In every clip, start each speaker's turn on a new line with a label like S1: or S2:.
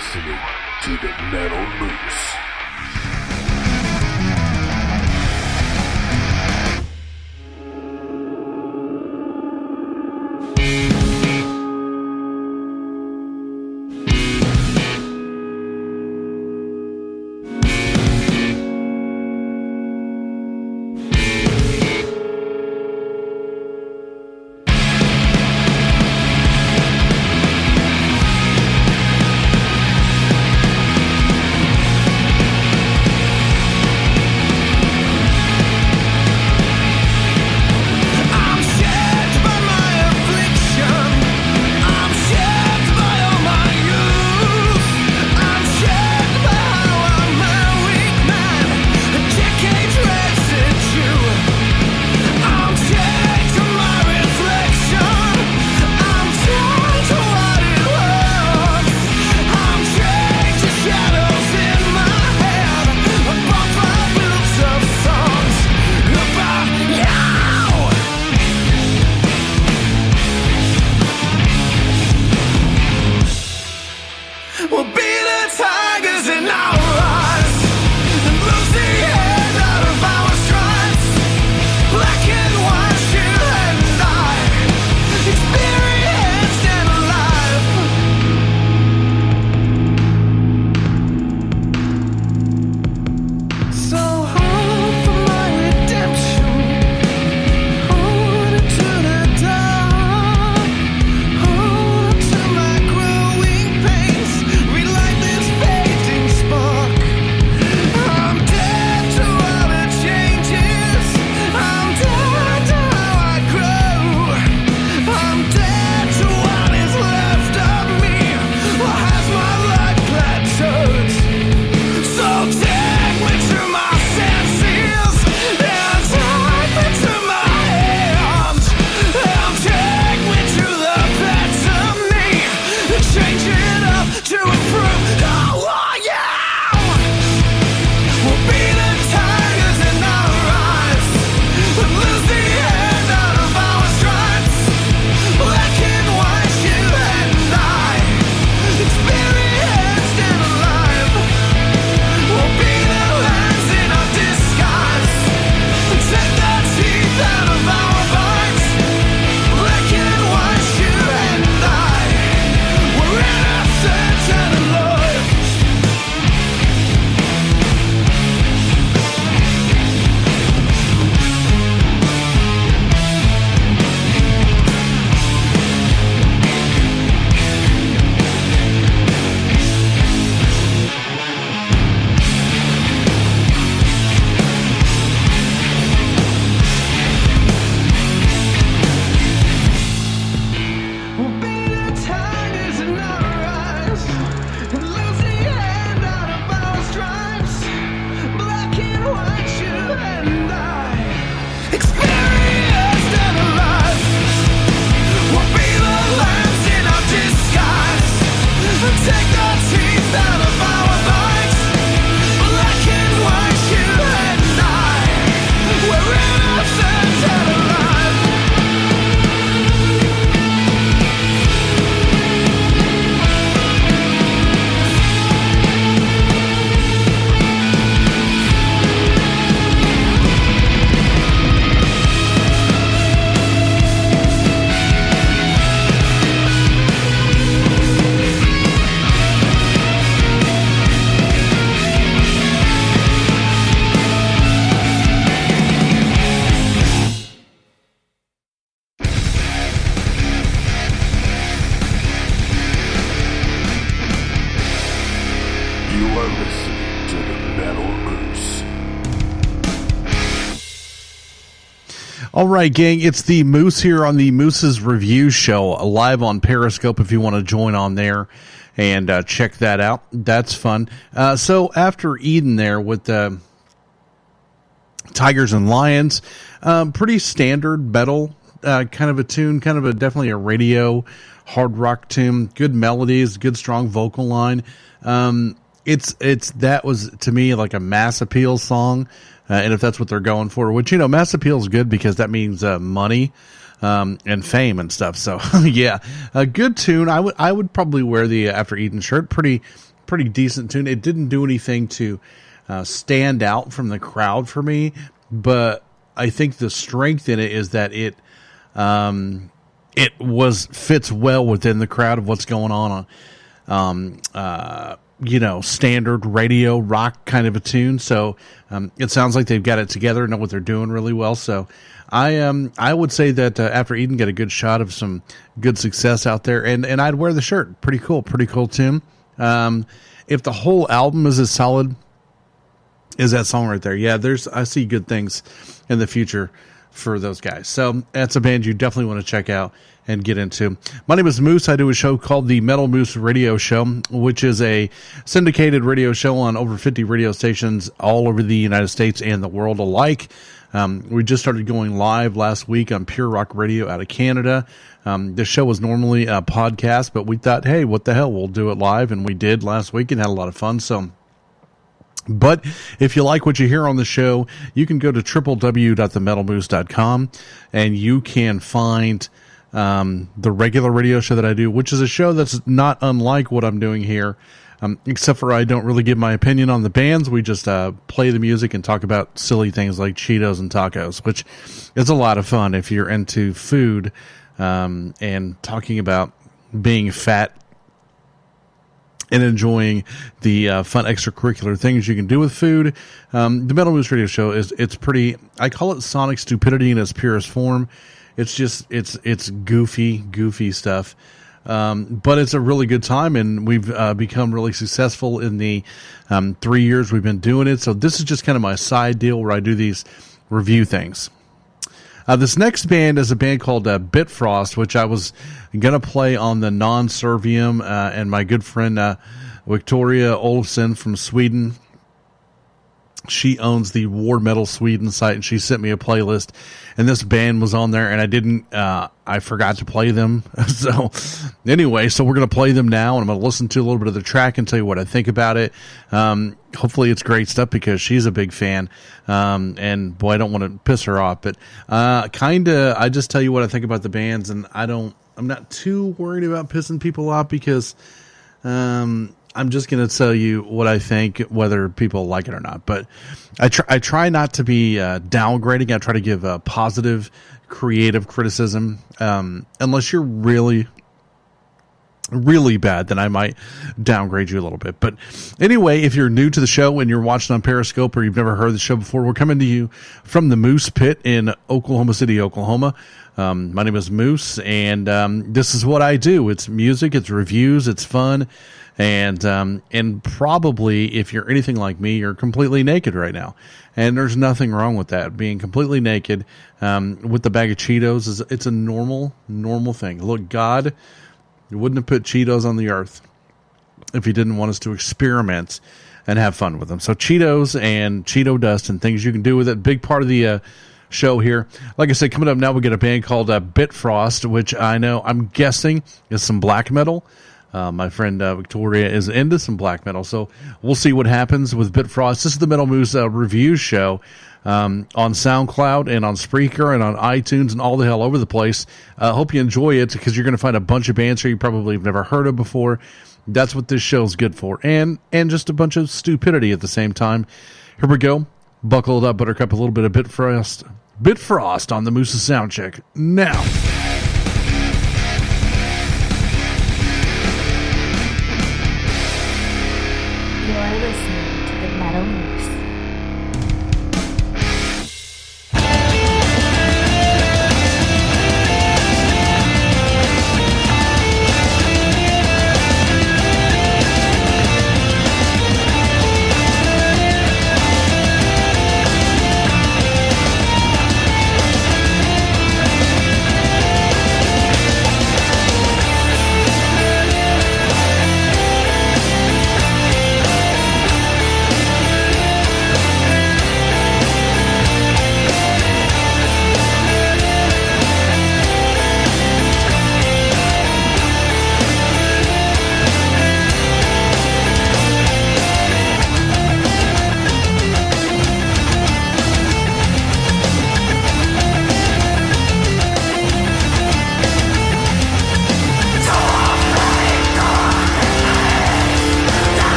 S1: listening to the Metal Moose.
S2: All right, gang, it's the Moose here on the Moose's Review Show, live on Periscope if you want to join on there and check that out. That's fun. So after Eden there with Tigers and Lions, pretty standard metal kind of a tune, kind of a definitely a radio hard rock tune, good melodies, good strong vocal line. That was to me like a mass appeal song. And if that's what they're going for, which, you know, mass appeal is good because that means money and fame and stuff. So, yeah, a good tune. I would probably wear the After Eden shirt. Pretty pretty decent tune. It didn't do anything to stand out from the crowd for me, but I think the strength in it is that it fits well within the crowd of what's going on standard radio rock kind of a tune. So it sounds like they've got it together, know what they're doing really well. So I would say that After Eden get a good shot of some good success out there, and I'd wear the shirt. Pretty cool tune. If the whole album is as solid as that song right there, yeah, I see good things in the future for those guys. So that's a band you definitely want to check out and get into. My name is Moose. I do a show called the Metal Moose Radio Show, which is a syndicated radio show on over 50 radio stations all over the United States and the world alike. We just started going live last week on Pure Rock Radio out of Canada. The show was normally a podcast, but we thought, hey, what the hell, we'll do it live, and we did last week and had a lot of fun. But if you like what you hear on the show, you can go to www.themetalmoose.com and you can find the regular radio show that I do, which is a show that's not unlike what I'm doing here, except for I don't really give my opinion on the bands. We just play the music and talk about silly things like Cheetos and tacos, which is a lot of fun if you're into food and talking about being fat and enjoying the fun extracurricular things you can do with food. The Metal Moose Radio Show it's pretty, I call it sonic stupidity in its purest form. It's just, it's goofy stuff. But it's a really good time, and we've become really successful in the 3 years we've been doing it. So this is just kind of my side deal where I do these review things. This next band is a band called Bitfrost, which I was going to play on the Non-Servium, and my good friend Victoria Olofsson from Sweden. She owns the War Metal Sweden site, and she sent me a playlist, and this band was on there, and I forgot to play them. So anyway, we're going to play them now, and I'm going to listen to a little bit of the track and tell you what I think about it. Hopefully it's great stuff because she's a big fan. And boy, I don't want to piss her off, but I just tell you what I think about the bands, and I'm not too worried about pissing people off because I'm just going to tell you what I think, whether people like it or not. But I try not to be downgrading. I try to give a positive, creative criticism. Unless you're really, really bad, then I might downgrade you a little bit. But anyway, if you're new to the show and you're watching on Periscope or you've never heard the show before, we're coming to you from the Moose Pit in Oklahoma City, Oklahoma. My name is Moose, and this is what I do. It's music, it's reviews, it's fun. And probably if you're anything like me, you're completely naked right now. And there's nothing wrong with that. Being completely naked, with the bag of Cheetos it's a normal thing. Look, God wouldn't have put Cheetos on the earth if he didn't want us to experiment and have fun with them. So Cheetos and Cheeto dust and things you can do with it. Big part of the, show here. Like I said, coming up now, we get a band called, Bitfrost, which I'm guessing is some black metal. My friend Victoria is into some black metal, so we'll see what happens with Bitfrost. This is the Metal Moose review show on SoundCloud and on Spreaker and on iTunes and all the hell over the place. Hope you enjoy it because you're going to find a bunch of bands here you probably have never heard of before. That's what this show's good for, and just a bunch of stupidity at the same time. Here we go. Buckle it up, Buttercup. A little bit of Bitfrost on the Moose's Soundcheck now.
S3: You're listening to the Metal Moose.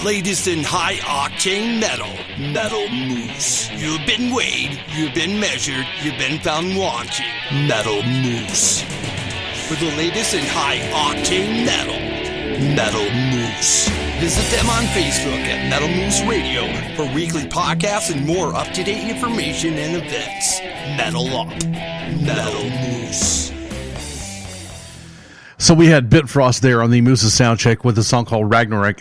S1: latest in high-octane metal. Metal Moose. You've been weighed, you've been measured, you've been found wanting. Metal Moose. For the latest in high-octane metal. Metal Moose. Visit them on Facebook at Metal Moose Radio for weekly podcasts and more up-to-date information and events. Metal Up. Metal Moose.
S2: So we had Bitfrost there on the Moose's Soundcheck with a song called Ragnarok.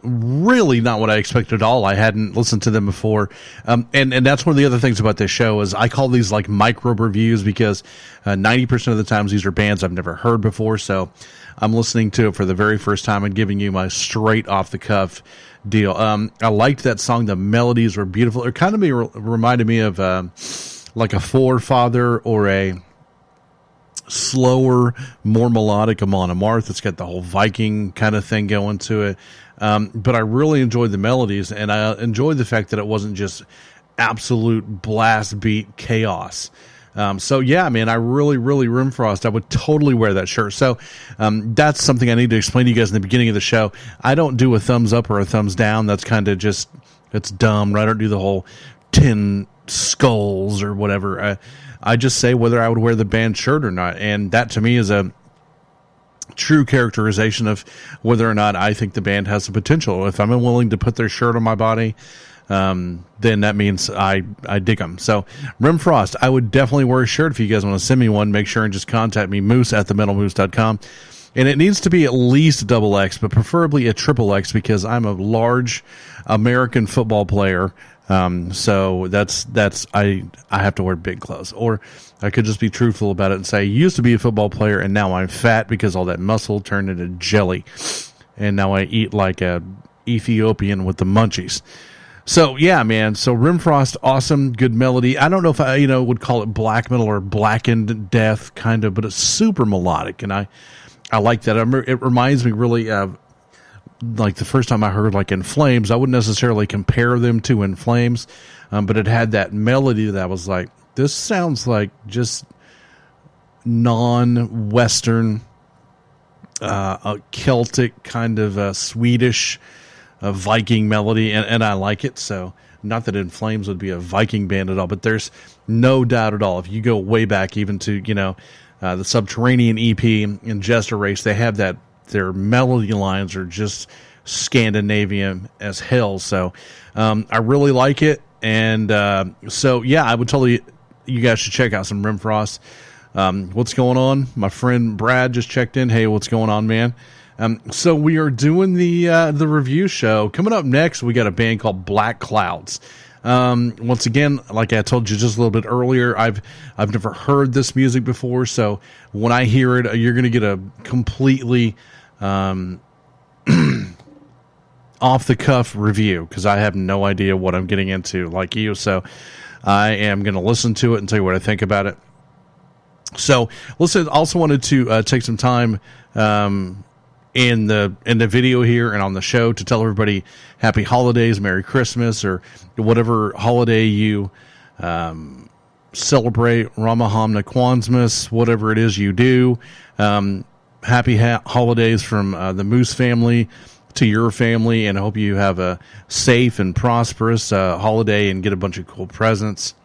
S2: Really not what I expected at all. I hadn't listened to them before. And that's one of the other things about this show is I call these like micro reviews because 90% of the times these are bands I've never heard before. So I'm listening to it for the very first time and giving you my straight off the cuff deal. I liked that song. The melodies were beautiful. It kind of reminded me of like a Forefather or a slower, more melodic Amon Amarth. It's got the whole Viking kind of thing going to it. But I really enjoyed the melodies, and I enjoyed the fact that it wasn't just absolute blast beat chaos. So yeah, man, I really Rimfrost. I would totally wear that shirt. So that's something I need to explain to you guys in the beginning of the show. I don't do a thumbs up or a thumbs down. That's kind of just, it's dumb, right? I don't do the whole 10 skulls or whatever. I just say whether I would wear the band shirt or not. And that to me is a true characterization of whether or not I think the band has the potential. If I'm willing to put their shirt on my body, then that means I dig them. So Rimfrost, I would definitely wear a shirt. If you guys want to send me one, make sure and just contact me, moose@themetalmoose.com. And it needs to be at least double X, but preferably a triple X because I'm a large American football player. So I have to wear big clothes, or I could just be truthful about it and say I used to be a football player and now I'm fat because all that muscle turned into jelly. And now I eat like a Ethiopian with the munchies. So yeah, man. So Rimfrost, awesome, good melody. I don't know if I, would call it black metal or blackened death kind of, but it's super melodic. And I like that. It reminds me really of like the first time I heard like In Flames. I wouldn't necessarily compare them to In Flames, but it had that melody that was like, this sounds like just non-Western, a Celtic kind of Swedish Viking melody, and I like it. So not that In Flames would be a Viking band at all, but there's no doubt at all. If you go way back even to, the Subterranean EP and Jester Race, they have that, their melody lines are just Scandinavian as hell. So I really like it. And so, yeah, I would totally, you guys should check out some Rimfrost. What's going on? My friend Brad just checked in. Hey, what's going on, man? So we are doing the review show. Coming up next, we got a band called Black Clouds. Once again, like I told you just a little bit earlier, I've never heard this music before, so when I hear it, you're going to get a completely off the cuff review because I have no idea what I'm getting into like you. So I am going to listen to it and tell you what I think about it. So listen, also wanted to take some time in the video here and on the show to tell everybody happy holidays, Merry Christmas, or whatever holiday you celebrate, Ramahamna Kwanzaa, whatever it is you do. Happy holidays from the Moose family to your family, and I hope you have a safe and prosperous holiday and get a bunch of cool presents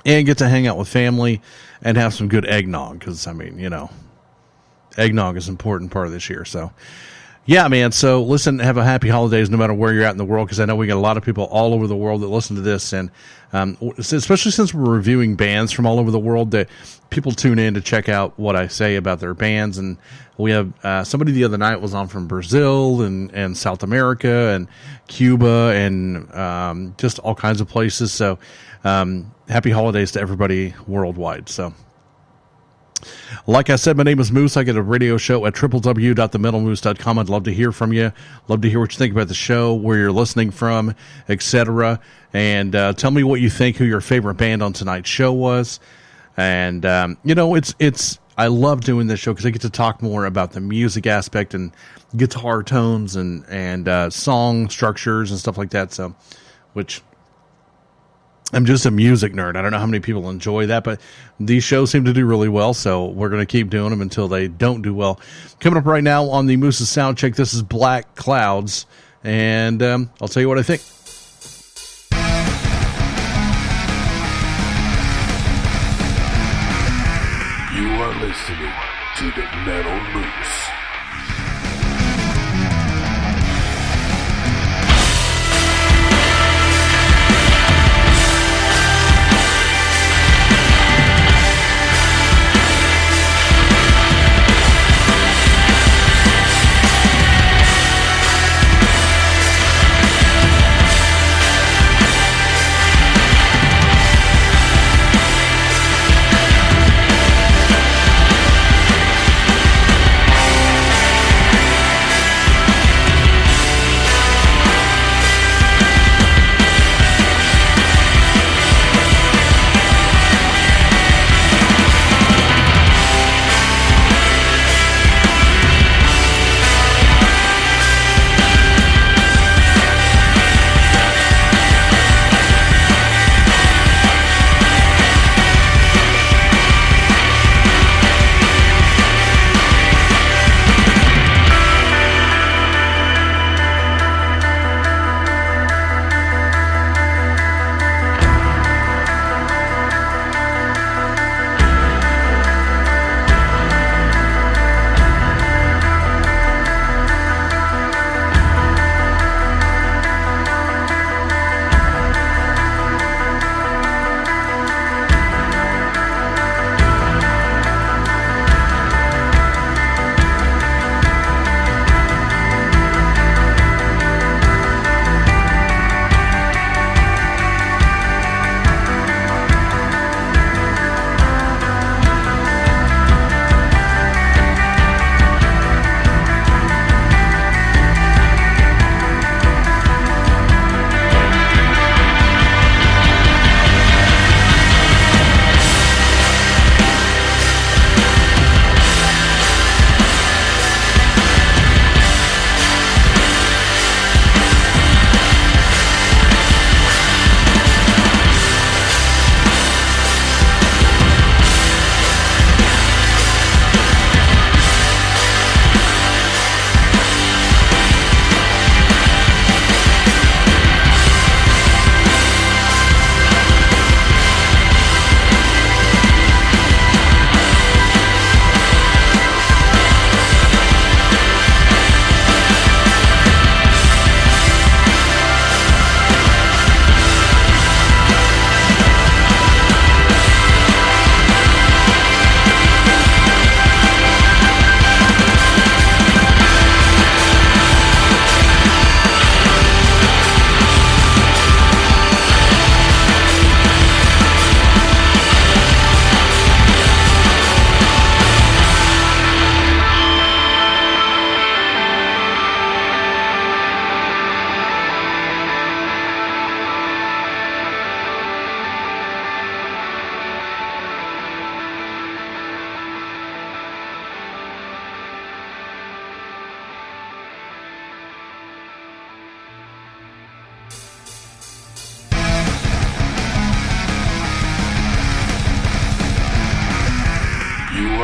S2: and get to hang out with family and have some good eggnog because, eggnog is an important part of this year. So, yeah, man. So, listen, have a happy holidays no matter where you're at in the world because I know we got a lot of people all over the world that listen to this. And especially since we're reviewing bands from all over the world, that people tune in to check out what I say about their bands. And we have somebody the other night was on from Brazil and South America and Cuba and just all kinds of places. So, happy holidays to everybody worldwide. So, like I said, my name is Moose. I get a radio show at www.themetalmoose.com. I'd love to hear from you. Love to hear what you think about the show, where you're listening from, etc. And tell me what you think, who your favorite band on tonight's show was. And, it's I love doing this show because I get to talk more about the music aspect and guitar tones and song structures and stuff like that. So, which I'm just a music nerd. I don't know how many people enjoy that, but these shows seem to do really well, so we're going to keep doing them until they don't do well. Coming up right now on the Moose's Soundcheck, this is Black Clouds, and I'll tell you what I think.
S4: You are listening to the Metal Moose.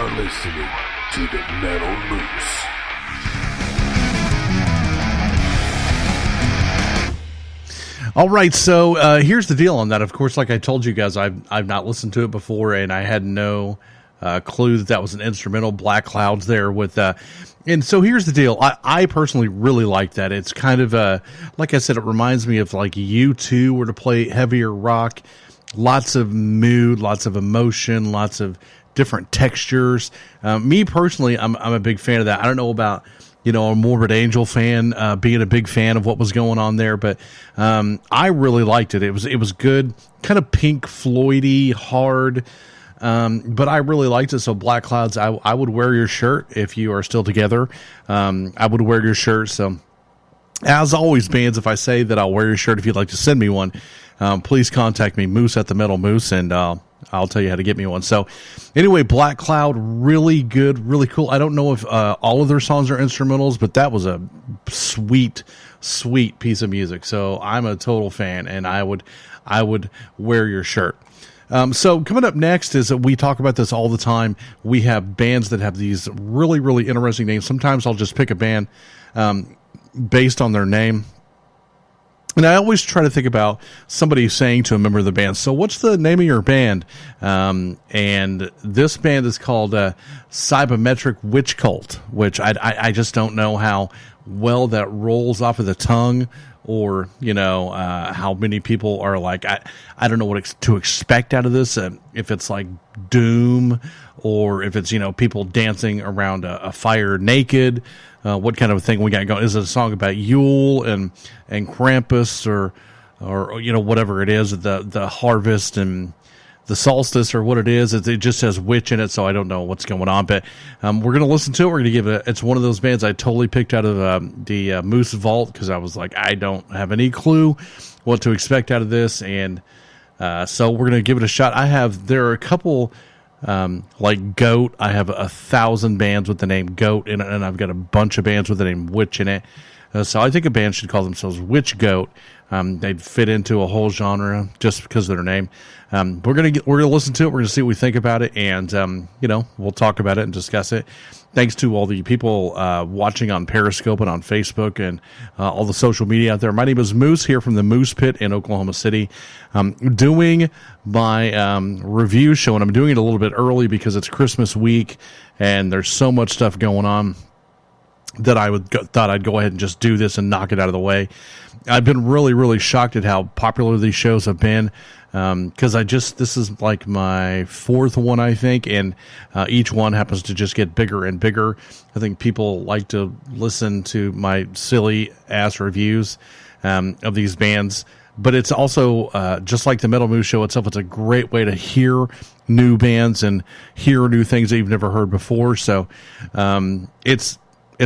S4: are listening to the Metal Moose.
S2: All right, so here's the deal on that. Of course, like I told you guys, I've not listened to it before, and I had no clue that was an instrumental. Black Clouds there with, and so here's the deal. I personally really like that. It's kind of like I said, it reminds me of like U2 were to play heavier rock. Lots of mood, lots of emotion, lots of different textures. Me personally, I'm a big fan of that. I don't know about, a Morbid Angel fan, being a big fan of what was going on there, but I really liked it. It was good, kind of Pink Floyd-y, hard, but I really liked it. So Black Clouds, I would wear your shirt if you are still together. I would wear your shirt. So as always, bands, if I say that I'll wear your shirt, if you'd like to send me one, please contact me, Moose at the Metal Moose, and I'll tell you how to get me one. So anyway, Black Cloud, really good, really cool. I don't know if all of their songs are instrumentals, but that was a sweet sweet piece of music. So I'm a total fan, and I would wear your shirt. So coming up next is that we talk about this all the time. We have bands that have these really, really interesting names. Sometimes I'll just pick a band based on their name. And I always try to think about somebody saying to a member of the band, so what's the name of your band? And this band is called Cybermetric Witch Cult, which I just don't know how well that rolls off of the tongue, or, how many people are like, I don't know what to expect out of this. If it's like Doom, or if it's, people dancing around a fire naked. What kind of thing we got going? Is it a song about Yule and Krampus, or whatever it is, the harvest and the solstice, or what it is? It just says witch in it, so I don't know what's going on. But we're going to listen to it. We're going to give it. It's one of those bands I totally picked out of the Moose Vault, because I was like, I don't have any clue what to expect out of this, and so we're going to give it a shot. There are a couple. Like Goat, I have 1,000 bands with the name Goat in it, and I've got a bunch of bands with the name Witch in it. So I think a band should call themselves Witch Goat. They'd fit into a whole genre just because of their name. We're gonna listen to it. We're gonna see what we think about it, and we'll talk about it and discuss it. Thanks to all the people watching on Periscope and on Facebook and all the social media out there. My name is Moose, here from the Moose Pit in Oklahoma City. Doing my review show, and I'm doing it a little bit early because it's Christmas week and there's so much stuff going on that I thought I'd go ahead and just do this and knock it out of the way. I've been really, really shocked at how popular these shows have been, because this is like my fourth one, I think, and each one happens to just get bigger and bigger. I think people like to listen to my silly ass reviews of these bands, but it's also just like the Metal Moose Show itself. It's a great way to hear new bands and hear new things that you've never heard before. So it's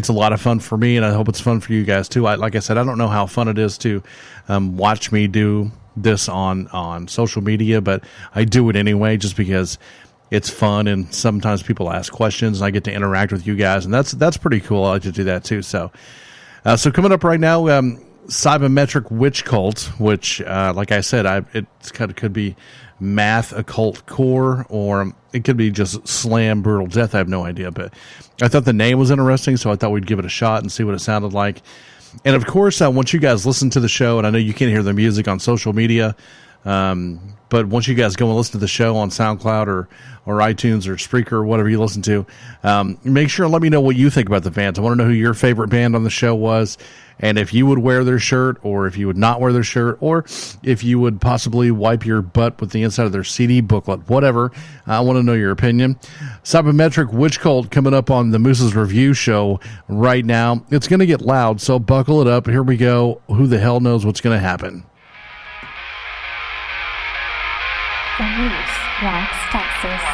S2: a lot of fun for me, and I hope it's fun for you guys too. Like I said, I don't know how fun it is to watch me do this on social media, but I do it anyway just because it's fun, and sometimes people ask questions and I get to interact with you guys, and that's pretty cool. I like to do that too. So coming up right now, Cybermetric Witch Cult, which like I said, it could be math occult core, or it could be just slam brutal death. I have no idea, but I thought the name was interesting, so I thought we'd give it a shot and see what it sounded like. And of course, once you guys listen to the show, and I know you can't hear the music on social media, but once you guys go and listen to the show on SoundCloud or iTunes or Spreaker or whatever you listen to, make sure and let me know what you think about the bands. I want to know who your favorite band on the show was, and if you would wear their shirt, or if you would not wear their shirt, or if you would possibly wipe your butt with the inside of their CD booklet, whatever. I want to know your opinion. Cybermetric Witch Cult coming up on the Moose's Review Show right now. It's going to get loud, so buckle it up. Here we go. Who the hell knows what's going to happen?
S3: The Moose Rocks Texas.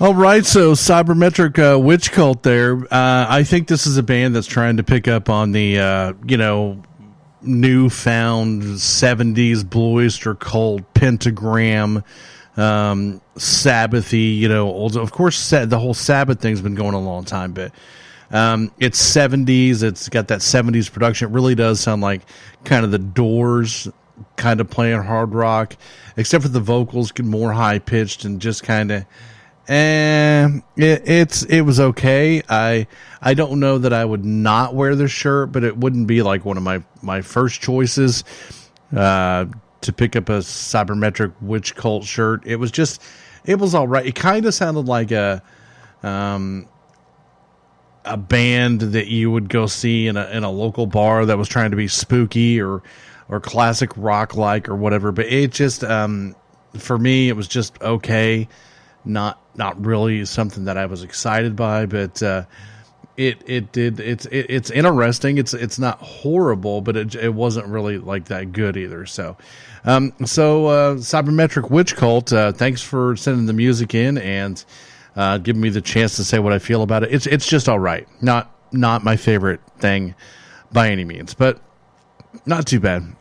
S2: All right, so Cybermetric Witch Cult there. I think this is a band that's trying to pick up on the, newfound 70s Blue Oyster Cult, Pentagram, Sabbathy, old. Of course, the whole Sabbath thing's been going a long time, but it's 70s. It's got that 70s production. It really does sound like kind of the Doors kind of playing hard rock, except for the vocals get more high pitched and just kind of it was okay. I don't know that I would not wear this shirt, but it wouldn't be like one of my first choices to pick up a Cybermetric Witch Cult shirt. It was all right. It kind of sounded like a band that you would go see in a local bar that was trying to be spooky or classic rock like or whatever. But it just for me, it was just okay. Not really something that I was excited by, but it's interesting. It's not horrible, but it wasn't really like that good either. So Cybermetric Witch Cult, thanks for sending the music in and giving me the chance to say what I feel about it. It's just all right. Not my favorite thing by any means, but not too bad.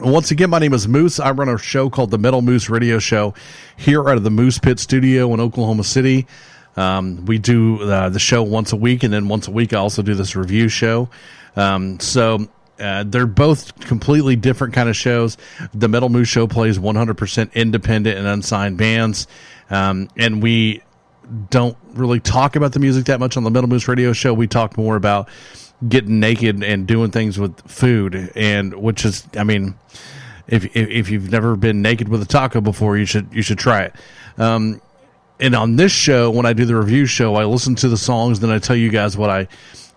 S2: Once again, my name is Moose. I run a show called the Metal Moose Radio Show here out of the Moose Pit Studio in Oklahoma City. We do the show once a week, and then once a week I also do this review show. So they're both completely different kind of shows. The Metal Moose Show plays 100% independent and unsigned bands, and we don't really talk about the music that much on the Metal Moose Radio Show. We talk more about getting naked and doing things with food, and which is, I mean, if you've never been naked with a taco before, you should try it. And on this show, when I do the review show, I listen to the songs, then I tell you guys what I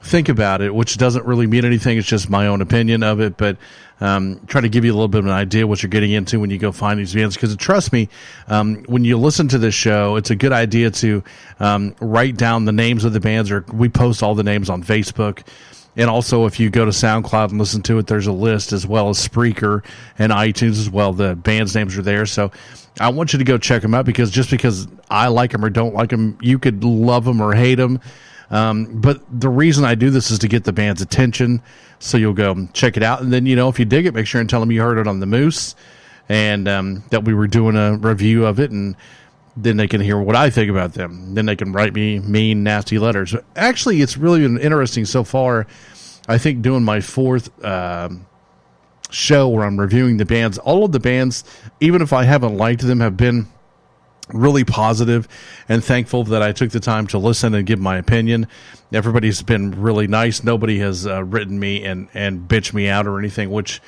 S2: think about it, which doesn't really mean anything. It's just my own opinion of it, but try to give you a little bit of an idea what you're getting into when you go find these bands. Because trust me, when you listen to this show, it's a good idea to write down the names of the bands, or we post all the names on Facebook. And also, if you go to SoundCloud and listen to it, there's a list, as well as Spreaker and iTunes as well. The band's names are there. So I want you to go check them out, because just because I like them or don't like them, you could love them or hate them. But the reason I do this is to get the band's attention. So you'll go check it out. And then, if you dig it, make sure and tell them you heard it on the Moose, and that we were doing a review of it, and then they can hear what I think about them. Then they can write me mean, nasty letters. Actually, it's really been interesting so far. I think doing my fourth show where I'm reviewing the bands, all of the bands, even if I haven't liked them, have been really positive and thankful that I took the time to listen and give my opinion. Everybody's been really nice. Nobody has written me and bitched me out or anything, which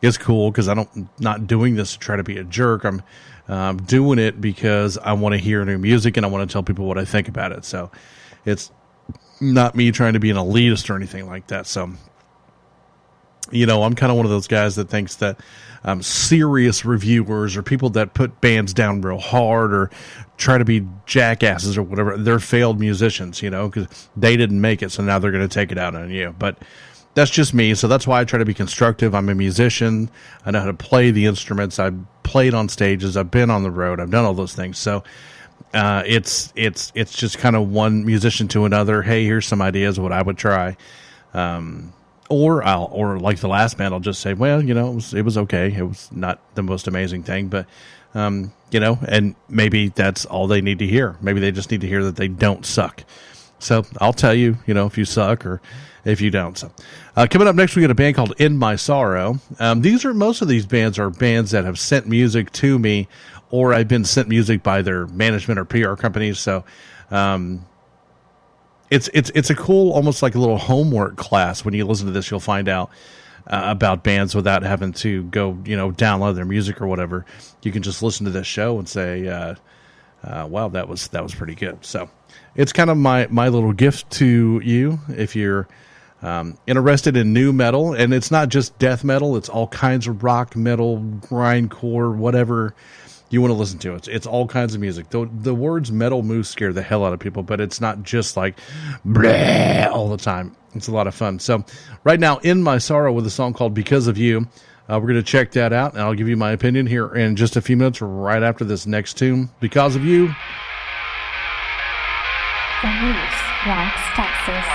S2: is cool, because I'm not doing this to try to be a jerk. I'm doing it because I want to hear new music and I want to tell people what I think about it. So it's not me trying to be an elitist or anything like that. So, I'm kind of one of those guys that thinks that serious reviewers or people that put bands down real hard or try to be jackasses or whatever, they're failed musicians, because they didn't make it. So now they're going to take it out on you. But that's just me. So that's why I try to be constructive. I'm a musician. I know how to play the instruments. I've played on stages. I've been on the road. I've done all those things. So it's just kind of one musician to another. Hey, here's some ideas of what I would try. Or like the last band, I'll just say, well, it was okay. It was not the most amazing thing, but and maybe that's all they need to hear. Maybe they just need to hear that they don't suck. So I'll tell you, if you suck or if you don't. So coming up next, we got a band called In My Sorrow. Most of these bands are bands that have sent music to me, or I've been sent music by their management or PR companies. So it's a cool, almost like a little homework class. When you listen to this, you'll find out about bands without having to go, download their music or whatever. You can just listen to this show and say, wow, that was pretty good. So it's kind of my little gift to you if you're interested in new metal. And it's not just death metal. It's all kinds of rock, metal, grindcore, whatever you want to listen to. It's all kinds of music. The words Metal Moose scare the hell out of people, but it's not just like bleh all the time. It's a lot of fun. So right now, In My Sorrow with a song called Because of You. We're going to check that out, and I'll give you my opinion here in just a few minutes right after this next tune, Because of You.
S3: The Moose rocks Texas.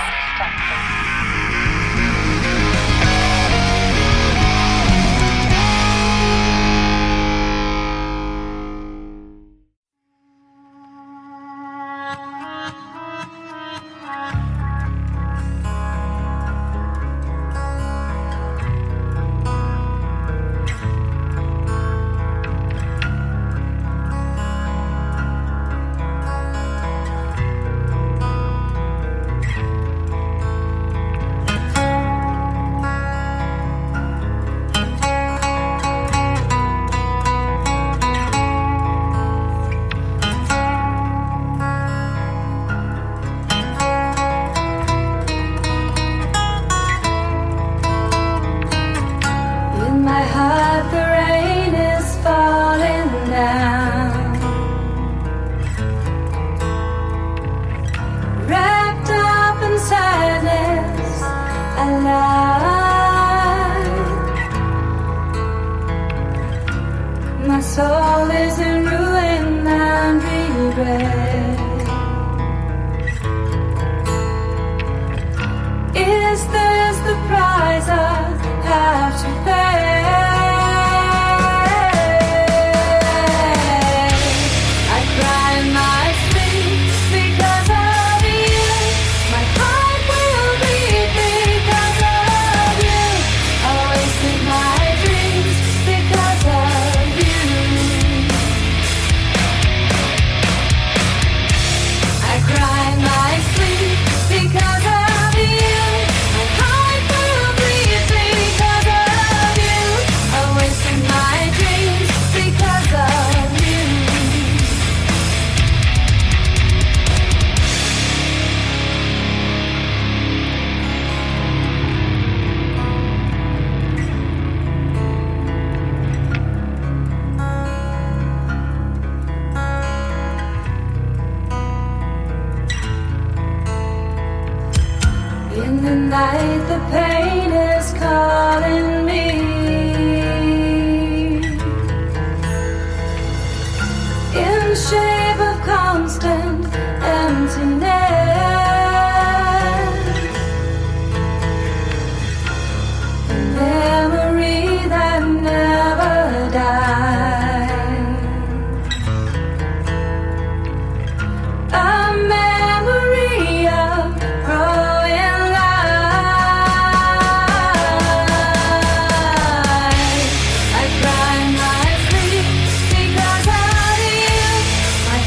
S5: My soul is in ruin and regret. Is this the price I have to pay? I cry in my sleep because of you. My heart will bleed because of you. I wasted my dreams because of you. I cry in my sleep because of you. My heart will bleed because of you. I wasted my dreams because of you. In the night, the pain is calling me. In shape of constant emptiness. A memory that never dies. A memory of growing light. I cry in my sleep because of you. My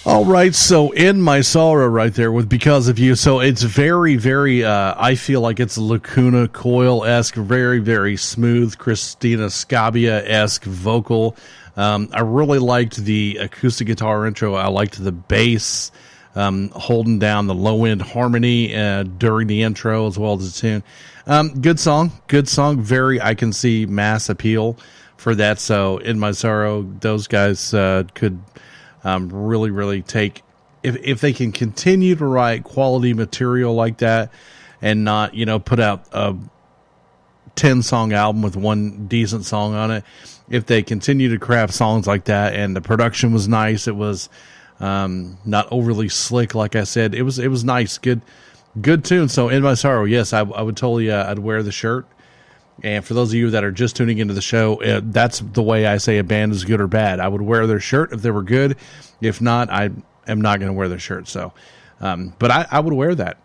S2: All right, so In My Sorrow right there with Because of You. So it's very, very, I feel like it's Lacuna Coil-esque, very, very smooth, Christina Scabbia-esque vocal. I really liked the acoustic guitar intro. I liked the bass holding down the low-end harmony during the intro as well as the tune. Good song, very, I can see mass appeal for that. So In My Sorrow, those guys could... really, really take, if they can continue to write quality material like that and not, put out a 10-song album with one decent song on it, if they continue to craft songs like that and the production was nice, it was not overly slick, like I said, it was nice, good tune. So In My Sorrow, yes, I would totally, I'd wear the shirt. And for those of you that are just tuning into the show, that's the way I say a band is good or bad. I would wear their shirt if they were good. If not, I am not going to wear their shirt. So, but I would wear that.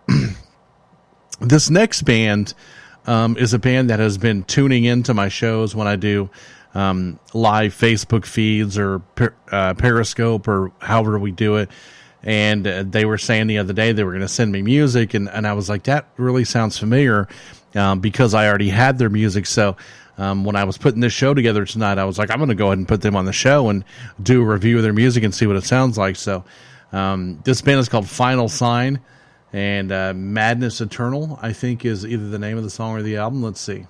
S2: This next band is a band that has been tuning into my shows when I do live Facebook feeds or Periscope or however we do it. And they were saying the other day they were going to send me music. And I was like, that really sounds familiar. Because I already had their music. So when I was putting this show together tonight, I was like, I'm going to go ahead and put them on the show and do a review of their music and see what it sounds like. So this band is called Final Sign, and Madness Eternal, I think, is either the name of the song or the album. Let's see.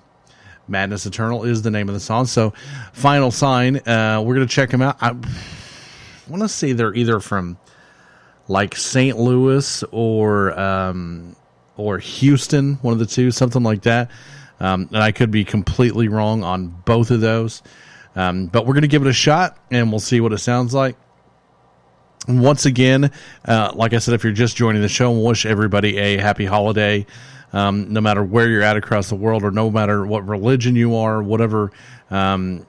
S2: Madness Eternal is the name of the song. So Final Sign, we're going to check them out. I want to say they're either from like St. Louis or Houston, one of the two, something like that. And I could be completely wrong on both of those. But we're going to give it a shot, and we'll see what it sounds like. And once again, like I said, if you're just joining the show, we'll wish everybody a happy holiday, no matter where you're at across the world or no matter what religion you are, whatever. None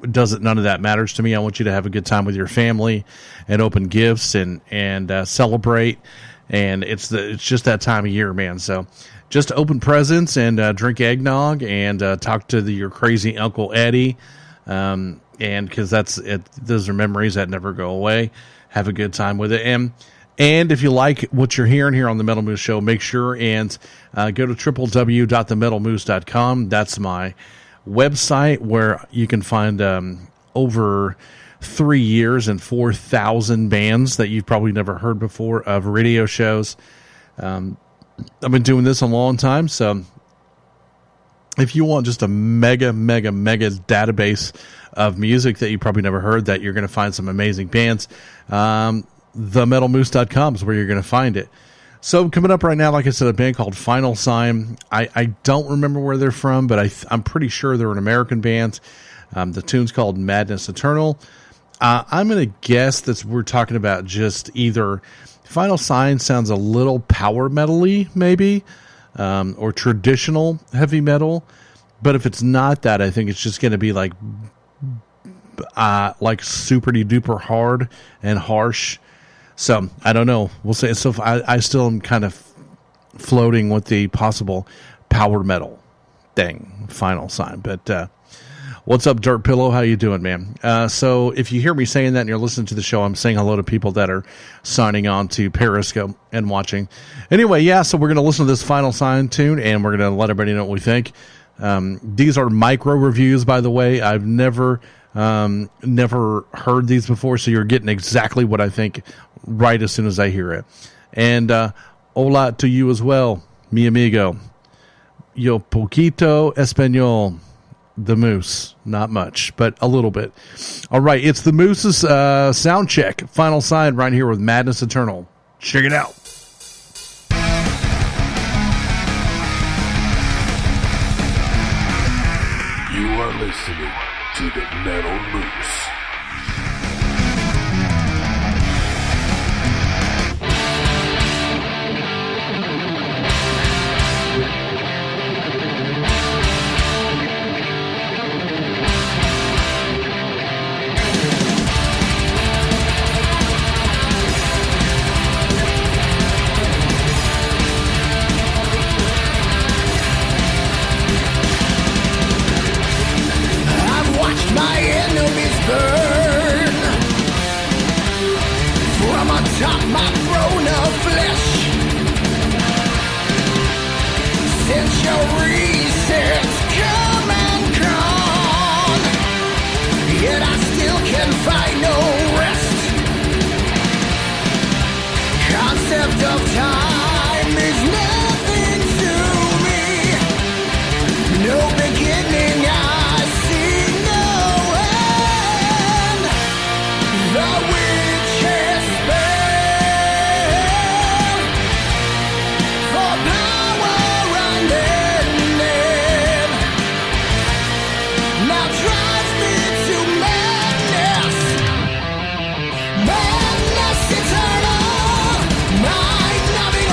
S2: of that matters to me. I want you to have a good time with your family and open gifts and celebrate. And it's just that time of year, man. So just open presents and drink eggnog and talk to your crazy Uncle Eddie. And because those are memories that never go away. Have a good time with it. And if you like what you're hearing here on the Metal Moose Show, make sure and go to www.themetalmoose.com. That's my website where you can find over 3 years and 4,000 bands that you've probably never heard before of radio shows. I've been doing this a long time, so if you want just a mega database of music that you probably never heard, that you're going to find some amazing bands, themetalmoose.com is where you're going to find it. So coming up right now, like I said, a band called Final Sign. I don't remember where they're from, but I'm pretty sure they're an American band. The tune's called Madness Eternal. I'm going to guess that we're talking about just either Final Sign sounds a little power metal-y, maybe, or traditional heavy metal. But if it's not that, I think it's just going to be like super-duper hard and harsh. So, I don't know. We'll say. So I still am kind of floating with the possible power metal thing, Final Sign. But what's up, Dirt Pillow? How you doing, man? So if you hear me saying that and you're listening to the show, I'm saying hello to people that are signing on to Periscope and watching. Anyway, yeah, so we're going to listen to this Final Sign tune, and we're going to let everybody know what we think. These are micro reviews, by the way. I've never heard these before, so you're getting exactly what I think right as soon as I hear it. And hola to you as well, mi amigo. Yo poquito español. The Moose. Not much, but a little bit. All right, it's the Moose's Soundcheck. Final Sign right here with Madness Eternal. Check it out.
S4: You are listening to the Metal Moose.
S6: My enemies burn.
S1: no reasons come and gone, yet I still can find no rest. Concept of time is nothing to me. No beginning, I see no end. The witch's spell for power unending now drives me to madness. Madness eternal, mind-numbing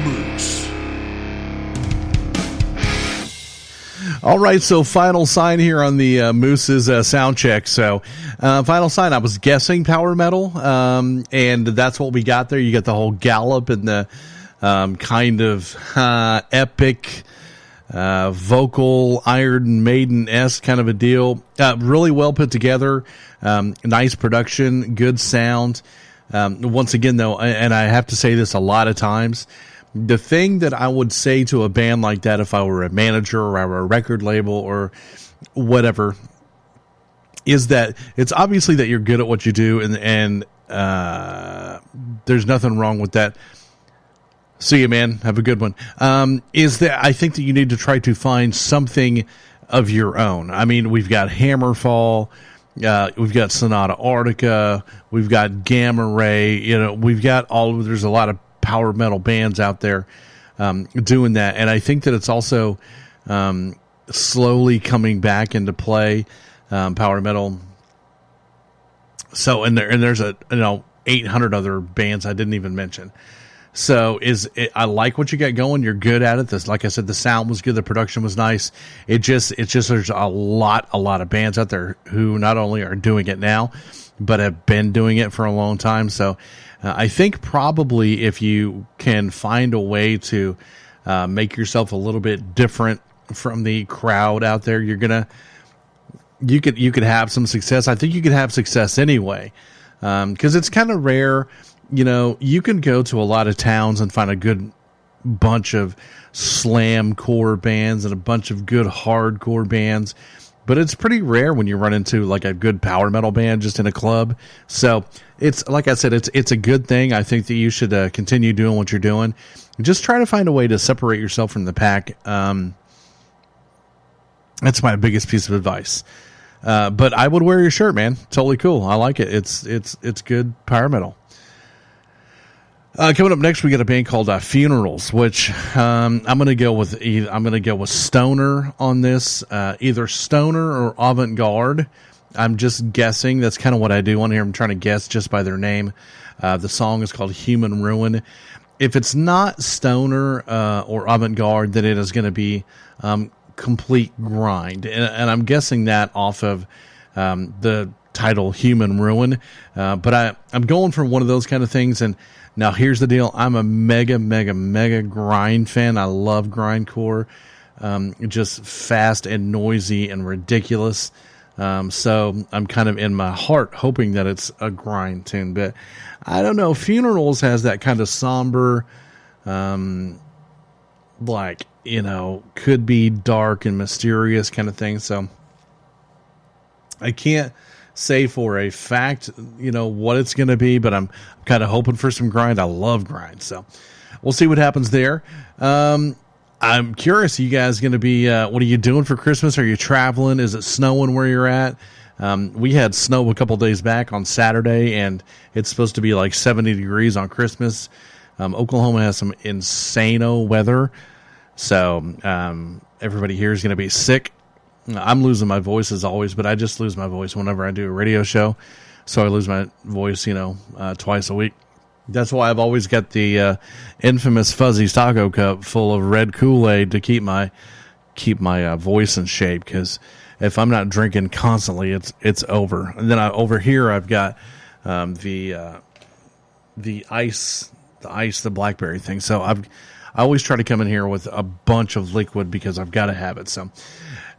S4: Moose.
S2: All right, so final sign here on the Moose's Soundcheck. So, final sign, I was guessing power metal, and that's what we got there. You got the whole gallop and the kind of epic vocal Iron Maiden-esque kind of a deal. Really well put together, nice production, good sound. Once again, though, and I have to say this a lot of times, the thing that I would say to a band like that, if I were a manager or I were a record label or whatever, is that it's obviously that you're good at what you do, and there's nothing wrong with that. See you, man. Have a good one. Is that I think that you need to try to find something of your own. I mean, we've got Hammerfall, we've got Sonata Arctica, we've got Gamma Ray. You know, we've got there's a lot of power metal bands out there doing that, and I think that it's also slowly coming back into play, power metal. So, and there's 800 other bands I didn't even mention. So I like what you got going. You're good at it. This, like I said, the sound was good. The production was nice. It's just there's a lot of bands out there who not only are doing it now, but have been doing it for a long time. So I think probably if you can find a way to make yourself a little bit different from the crowd out there, you could have some success. I think you could have success anyway, because it's kind of rare. You know, you can go to a lot of towns and find a good bunch of slam core bands and a bunch of good hardcore bands, but it's pretty rare when you run into like a good power metal band just in a club. So it's, like I said, it's a good thing. I think that you should continue doing what you're doing. Just try to find a way to separate yourself from the pack. That's my biggest piece of advice. But I would wear your shirt, man. Totally cool. I like it. It's good power metal. Coming up next, we got a band called Funerals, which I'm going to go with stoner on this, either stoner or avant-garde. I'm just guessing. That's kind of what I do on here. I'm trying to guess just by their name. The song is called Human Ruin. If it's not stoner or avant-garde, then it is going to be complete grind, and I'm guessing that off of the title Human Ruin. But I'm going for one of those kind of things. And now here's the deal. I'm a mega grind fan. I love grindcore. Just fast and noisy and ridiculous. So I'm kind of in my heart hoping that it's a grind tune, but I don't know. Funerals has that kind of somber, could be dark and mysterious kind of thing. So I can't say for a fact, what it's going to be, but I'm kind of hoping for some grind. I love grind. So we'll see what happens there. I'm curious, are you guys going to be, what are you doing for Christmas? Are you traveling? Is it snowing where you're at? We had snow a couple days back on Saturday, and it's supposed to be like 70 degrees on Christmas. Oklahoma has some insano weather. So everybody here is going to be sick. I'm losing my voice as always, but I just lose my voice whenever I do a radio show. So I lose my voice, twice a week. That's why I've always got the infamous Fuzzy's Taco Cup full of red Kool-Aid to keep my voice in shape. Because if I'm not drinking constantly, it's over. And then over here I've got the blackberry thing. So I always try to come in here with a bunch of liquid because I've got to have it. So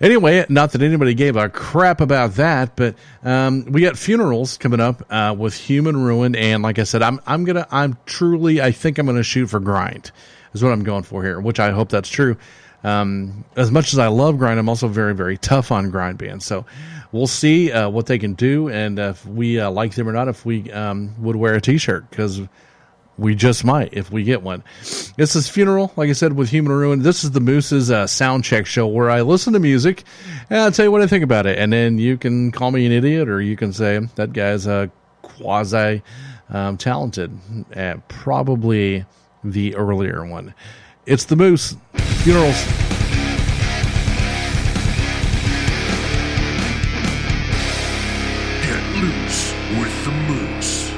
S2: anyway, not that anybody gave a crap about that, but we got Funerals coming up with Human Ruin, and like I said, I think I'm gonna shoot for grind. Is what I'm going for here, which I hope that's true. As much as I love grind, I'm also very, very tough on grind bands. So we'll see what they can do, and if we like them or not. If we would wear a T-shirt, because we just might if we get one. This is Funeral, like I said, with Human Ruin. This is the Moose's Soundcheck show, where I listen to music and I'll tell you what I think about it. And then you can call me an idiot, or you can say that guy's quasi talented. Probably the earlier one. It's the Moose. Funerals.
S4: Get loose with the Moose.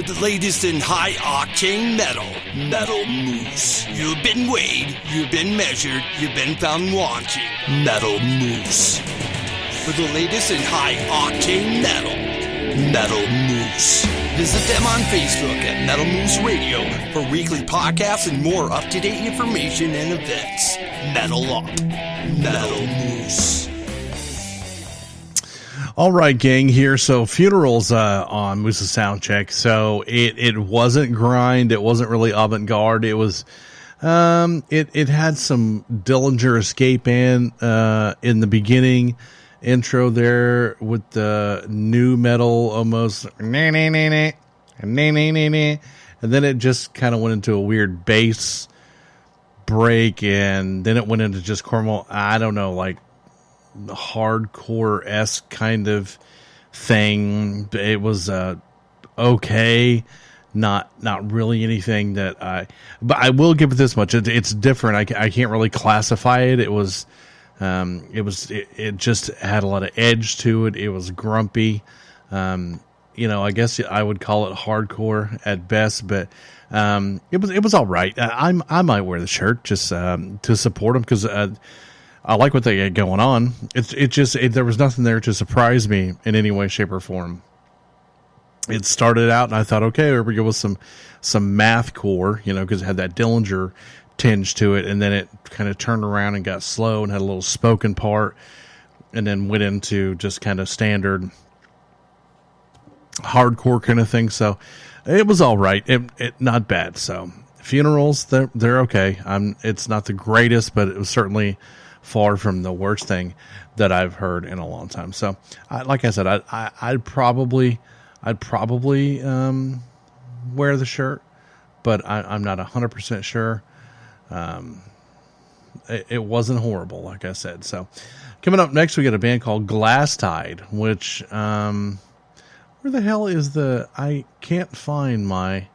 S1: the latest in high-octane metal, Metal Moose. You've been weighed, you've been measured, you've been found wanting, Metal Moose. For the latest in high-octane metal, Metal Moose. Visit them on Facebook at Metal Moose Radio for weekly podcasts and more up-to-date information and events. Metal Up, Metal Moose.
S2: All right, gang, here. So Funerals on Moose's Soundcheck. So it wasn't grind. It wasn't really avant-garde. It was it had some Dillinger Escape in the beginning intro there with the new metal almost, and then it just kind of went into a weird bass break, and then it went into just Cornwall. I don't know, like hardcore-esque kind of thing. It was okay, not really anything that but I will give it this much: it's different. I can't really classify it. It just had a lot of edge to it. It was grumpy. I guess I would call it hardcore at best, but it was all right. I might wear the shirt just to support them because I like what they get going on. There was nothing there to surprise me in any way, shape, or form. It started out, and I thought, okay, here we go with some mathcore, because it had that Dillinger tinge to it, and then it kind of turned around and got slow and had a little spoken part, and then went into just kind of standard hardcore kind of thing. So it was all right. It not bad. So Funerals, they're okay. It's not the greatest, but it was certainly far from the worst thing that I've heard in a long time. So, like I said, I'd probably wear the shirt, but I'm not 100% sure. It wasn't horrible, like I said. So, coming up next, we got a band called Glasstide, which where the hell is I can't find my.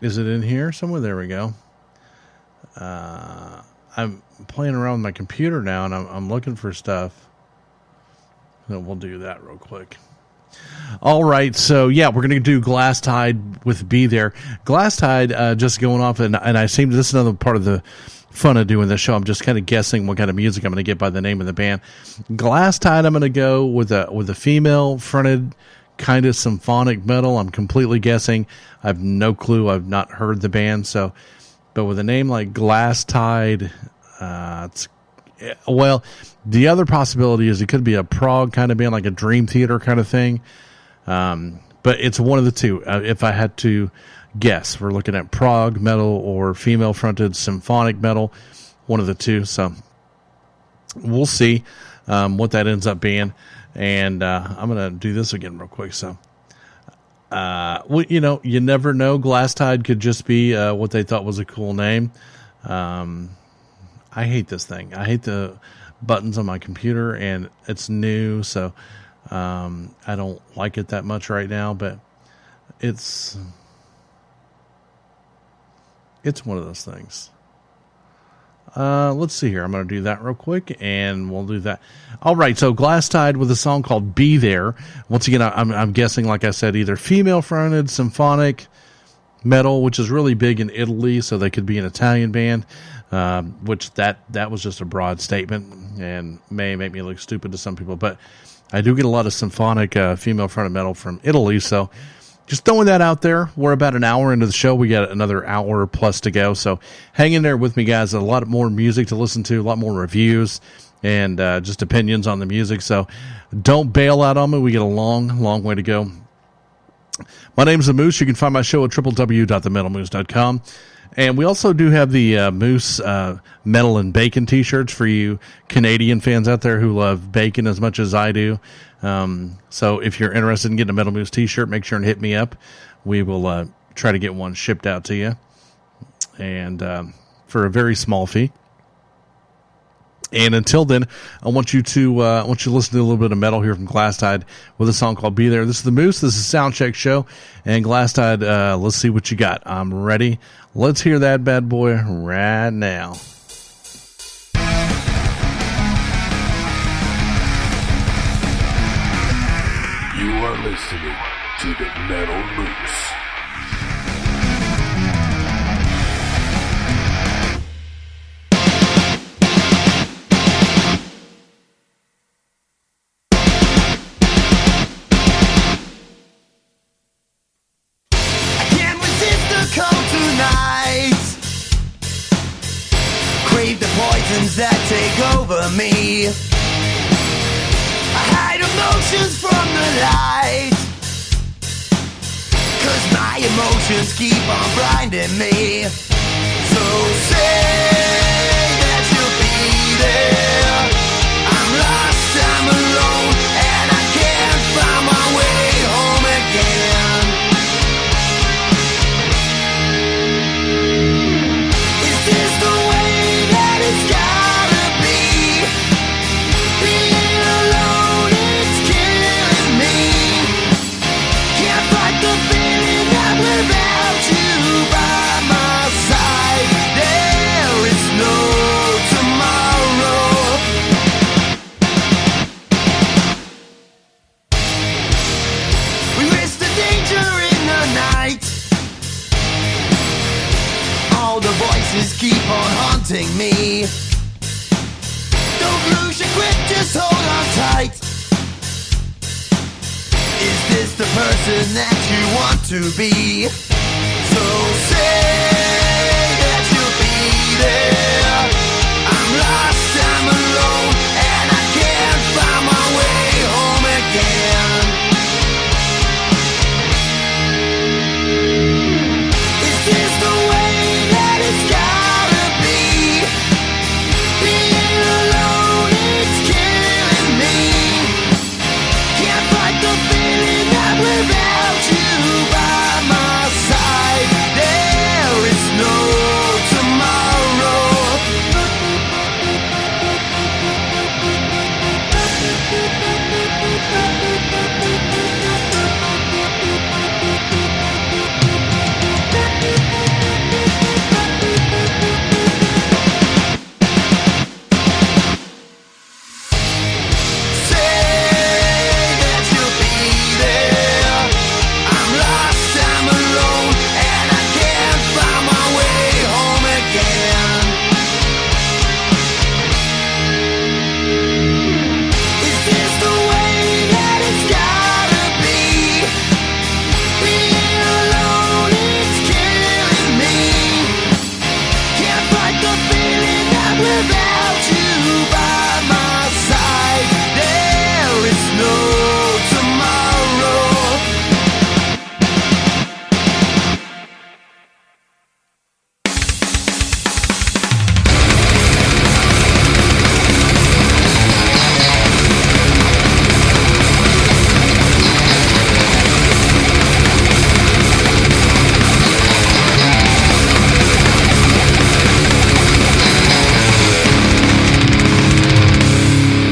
S2: Is it in here somewhere? There we go. I'm playing around with my computer now, and I'm looking for stuff. So we'll do that real quick. All right, so yeah, we're going to do Glasstide with Be There. Glasstide, just going off, and I seem this is another part of the fun of doing this show. I'm just kind of guessing what kind of music I'm going to get by the name of the band. Glasstide, I'm going to go with a female-fronted kind of symphonic metal. I'm completely guessing. I have no clue. I've not heard the band, so. But with a name like Glasstide, the other possibility is it could be a prog kind of band, like a Dream Theater kind of thing. But it's one of the two. If I had to guess, we're looking at prog metal or female-fronted symphonic metal, one of the two. So we'll see what that ends up being. And I'm going to do this again real quick. So. You never know. Glasstide could just be what they thought was a cool name. I hate this thing. I hate the buttons on my computer, and it's new, so I don't like it that much right now. But it's one of those things. Let's see here. I'm going to do that real quick, and we'll do that. All right, so Glasstide with a song called Be There. Once again, I'm guessing, like I said, either female-fronted symphonic metal, which is really big in Italy, so they could be an Italian band, which that was just a broad statement and may make me look stupid to some people. But I do get a lot of symphonic female-fronted metal from Italy, so just throwing that out there. We're about an hour into the show. We got another hour plus to go. So hang in there with me, guys. A lot more music to listen to, a lot more reviews, and just opinions on the music. So don't bail out on me. We got a long, long way to go. My name's The Moose. You can find my show at www.themetalmoose.com. And we also do have the Moose Metal and Bacon t-shirts for you Canadian fans out there who love bacon as much as I do. So if you're interested in getting a Metal Moose t-shirt, make sure and hit me up. We will try to get one shipped out to you, and for a very small fee. And until then, I want you to listen to a little bit of metal here from Glasstide with a song called Be There. This is The Moose. This is Soundcheck Show. And Glasstide, let's see what you got. I'm ready. Let's hear that bad boy right now.
S4: You are listening to the Metal Moose.
S1: brave the poisons that take over me. I hide emotions from the light, 'cause my emotions keep on blinding me. So say that you'll be there. I'm lost, I'm alone, and I can't find my way home again. Is this the way that it's gotta be? Being alone, it's killing me. Can't fight the feeling that without you by my side, there is no tomorrow. We risk the danger in the night. All the voices keep on haunting me. Don't lose your grip, just hold on tight. Is this the person that you want to be? So say that you'll be there. I'm lost, I'm alone, and I can't find my way home again. Is this the way that it's gotta be? Being alone, it's killing me. Can't fight the feeling that without you by my side, there is no tomorrow. Say that you'll be there. I'm lost, I'm alone, and I can't find my way home again. Is this the way that it's gotta be? Being alone, it's killing me. Can't fight the feeling that without you by my side, there is no tomorrow.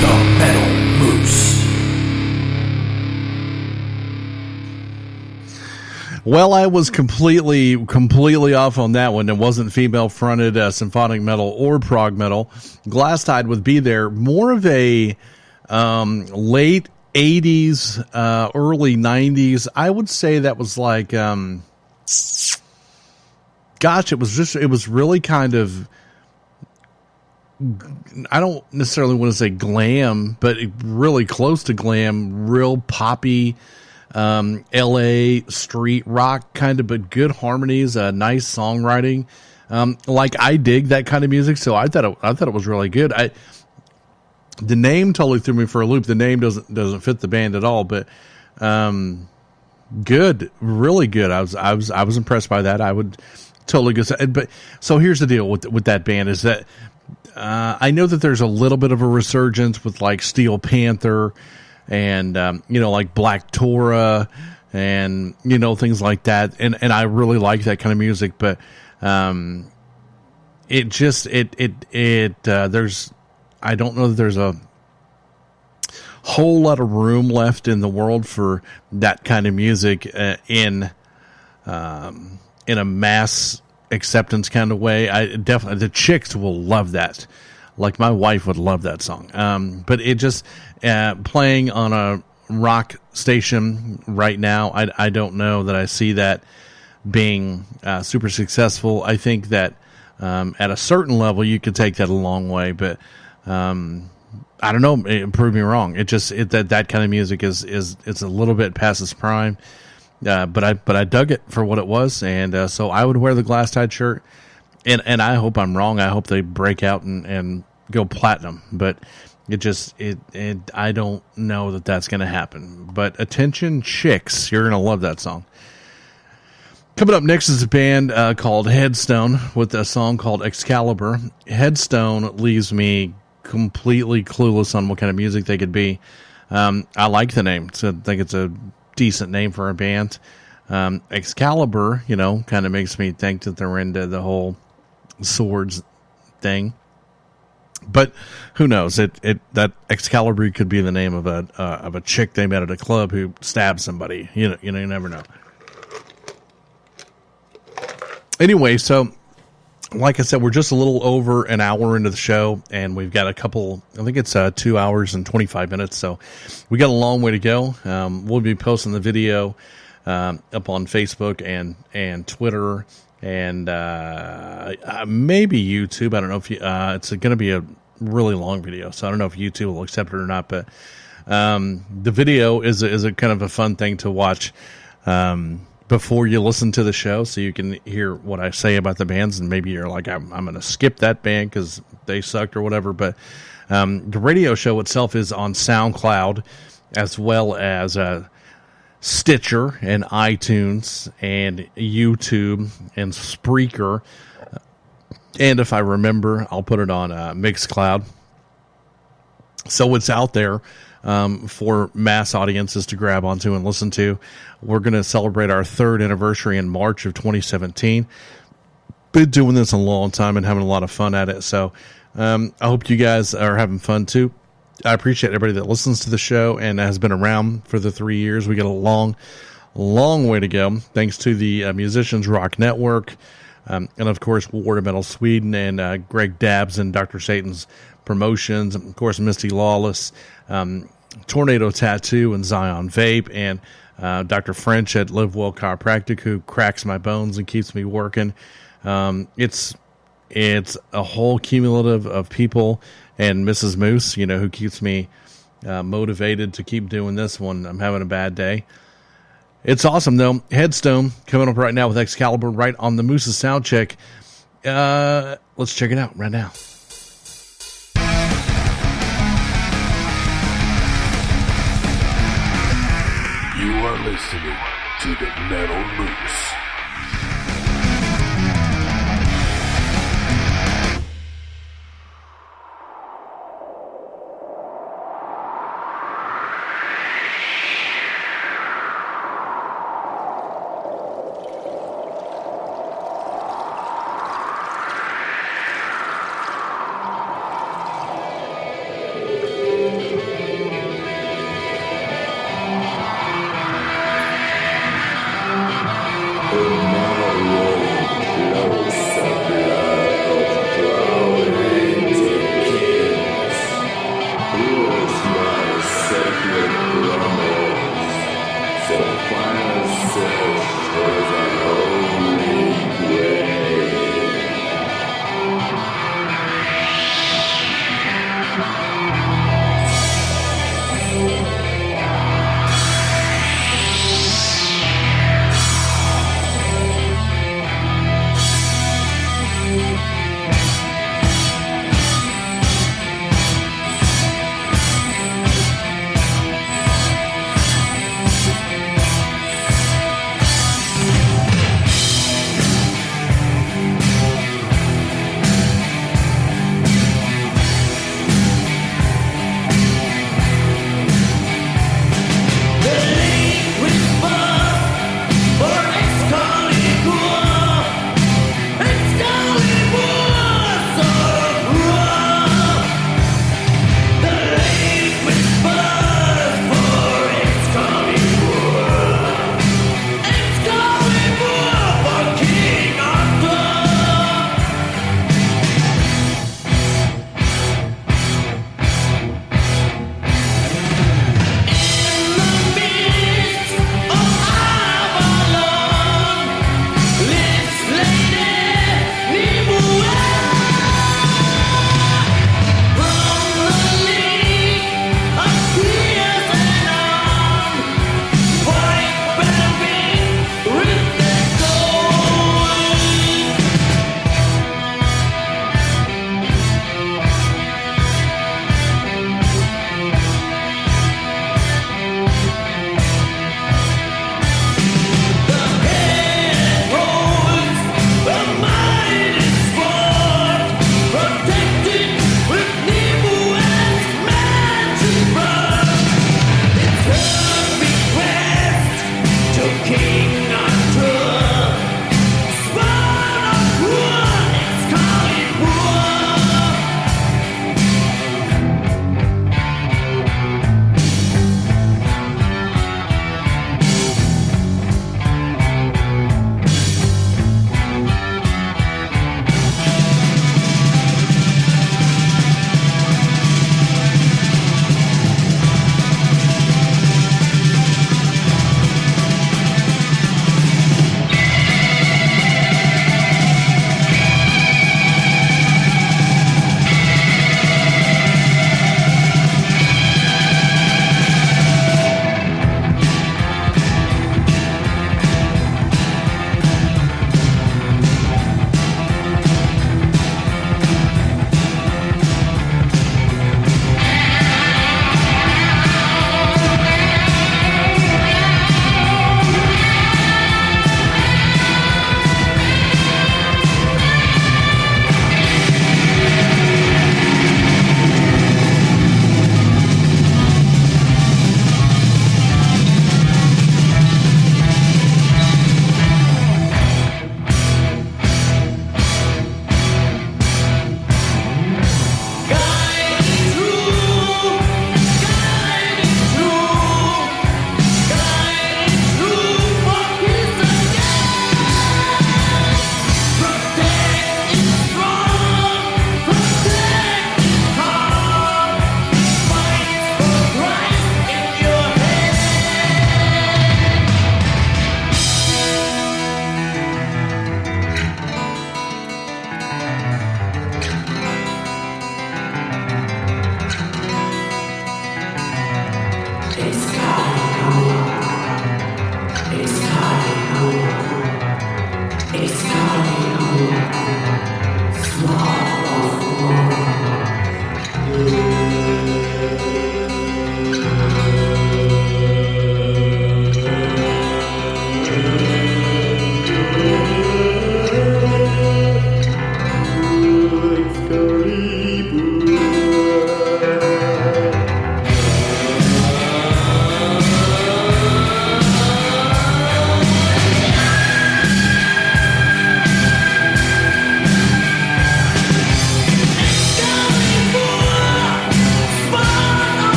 S4: The Metal Moose.
S2: Well, I was completely off on that one. It wasn't female-fronted symphonic metal or prog metal. Glasstide would be there. More of a late 80s, early 90s. I would say that was like, gosh, it was really kind of, I don't necessarily want to say glam, but really close to glam, real poppy, LA street rock kind of, but good harmonies, nice songwriting. Like I dig that kind of music, so I thought it was really good. The name totally threw me for a loop. The name doesn't fit the band at all, but good, really good. I was impressed by that. I would totally go. But so here's the deal with that band is that I know that there's a little bit of a resurgence with like Steel Panther and like Black Torah and things like that, and I really like that kind of music, but it just there's, I don't know that there's a whole lot of room left in the world for that kind of music in a mass acceptance kind of way. I definitely, the chicks will love that. Like my wife would love that song. But it just playing on a rock station right now, I don't know that I see that being super successful. I think that at a certain level you could take that a long way, but I don't know, prove me wrong. That kind of music is it's a little bit past its prime. But I dug it for what it was, and so I would wear the Glasstide shirt and I hope I'm wrong. I hope they break out and go platinum, but I don't know that that's going to happen. But Attention Chicks, you're going to love that song. Coming up next is a band called Headstone with a song called Excalibur. Headstone leaves me completely clueless on what kind of music they could be. I like the name, so I think it's a decent name for a band. Excalibur, kind of makes me think that they're into the whole swords thing. But who knows? That Excalibur could be the name of a chick they met at a club who stabbed somebody. You never know. Anyway, so like I said, we're just a little over an hour into the show, and we've got I think it's 2 hours and 25 minutes, so we got a long way to go. We'll be posting the video up on Facebook and Twitter and maybe YouTube. I don't know if it's going to be a really long video, so I don't know if YouTube will accept it or not, but the video is a kind of a fun thing to watch before you listen to the show, so you can hear what I say about the bands, and maybe you're like, I'm going to skip that band because they sucked or whatever. But the radio show itself is on SoundCloud as well as Stitcher and iTunes and YouTube and Spreaker. And if I remember, I'll put it on Mixcloud. So it's out there for mass audiences to grab onto and listen to. We're going to celebrate our 3rd anniversary in March of 2017. Been doing this a long time and having a lot of fun at it. So I hope you guys are having fun too. I appreciate everybody that listens to the show and has been around for the 3 years. We got a long way to go. Thanks to the Musicians Rock Network, and of course, War to Metal Sweden and Greg Dabbs and Dr. Satan's Promotions, and of course, Misty Lawless, Tornado Tattoo and Zion Vape, and Dr. French at Live Well Chiropractic, who cracks my bones and keeps me working. It's a whole cumulative of people, and Mrs. Moose, who keeps me motivated to keep doing this when I'm having a bad day. It's awesome, though. Headstone coming up right now with Excalibur right on the Moose's Soundcheck. Let's check it out right now.
S4: You are listening to the Metal Moose.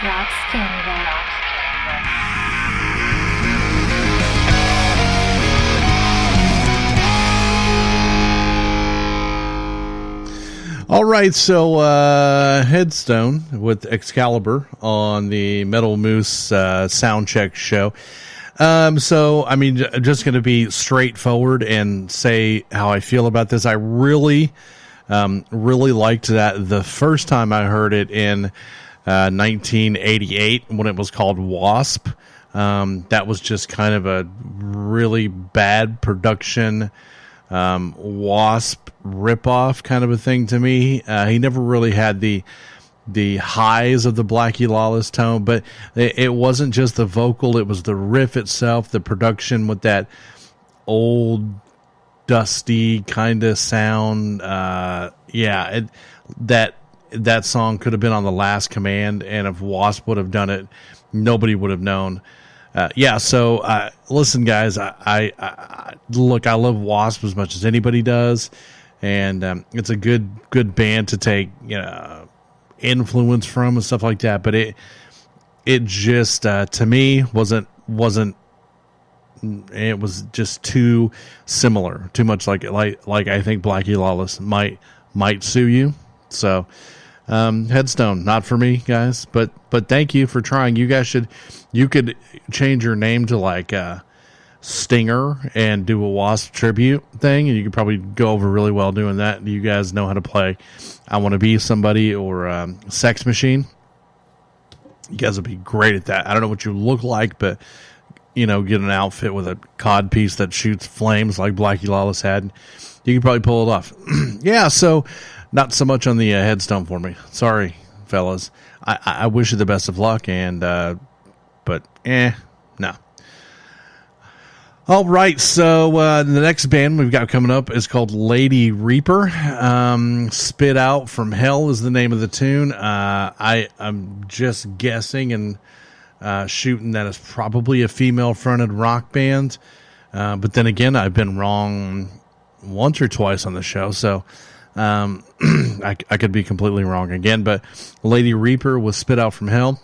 S3: Rocks Canada.
S2: All right, so Headstone with Excalibur on the Metal Moose Soundcheck show. So, I mean, just going to be straightforward and say how I feel about this. I really liked that the first time I heard it in 1988 when it was called Wasp. That was just kind of a really bad production Wasp ripoff kind of a thing to me. He never really had the highs of the Blackie Lawless tone, but it wasn't just the vocal, it was the riff itself, the production with that old dusty kind of sound. That song could have been on The Last Command, and if Wasp would have done it, nobody would have known. So listen, guys, I look, I love Wasp as much as anybody does, and it's a good band to take influence from and stuff like that. But it just to me wasn't. It was just too similar, too much like I think Blackie Lawless might sue you. So. Headstone, not for me, guys, but thank you for trying. You could change your name to like Stinger and do a Wasp tribute thing, and you could probably go over really well doing that. You guys know how to play I Want to Be Somebody or Sex Machine. You guys would be great at that. I don't know what you look like, but get an outfit with a cod piece that shoots flames like Blackie Lawless had. You could probably pull it off. So not so much on the Headstone for me. Sorry, fellas. I wish you the best of luck, no. All right, so the next band we've got coming up is called Lady Reaper. Spit Out from Hell is the name of the tune. I'm just guessing and shooting that it's probably a female-fronted rock band. But then again, I've been wrong once or twice on the show, so I could be completely wrong again. But Lady Reaper was Spit Out from Hell.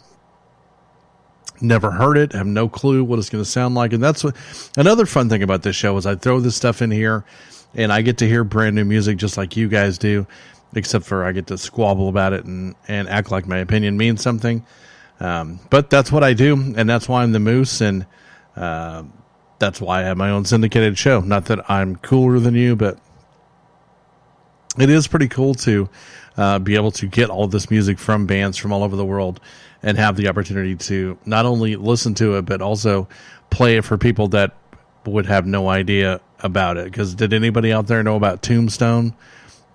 S2: Never heard it, have no clue what it's going to sound like. And that's what another fun thing about this show is I throw this stuff in here and I get to hear brand new music just like you guys do, except for I get to squabble about it and act like my opinion means something. But that's what I do, and that's why I'm the Moose, and that's why I have my own syndicated show. Not that I'm cooler than you, but it is pretty cool to be able to get all this music from bands from all over the world and have the opportunity to not only listen to it, but also play it for people that would have no idea about it. Because did anybody out there know about Tombstone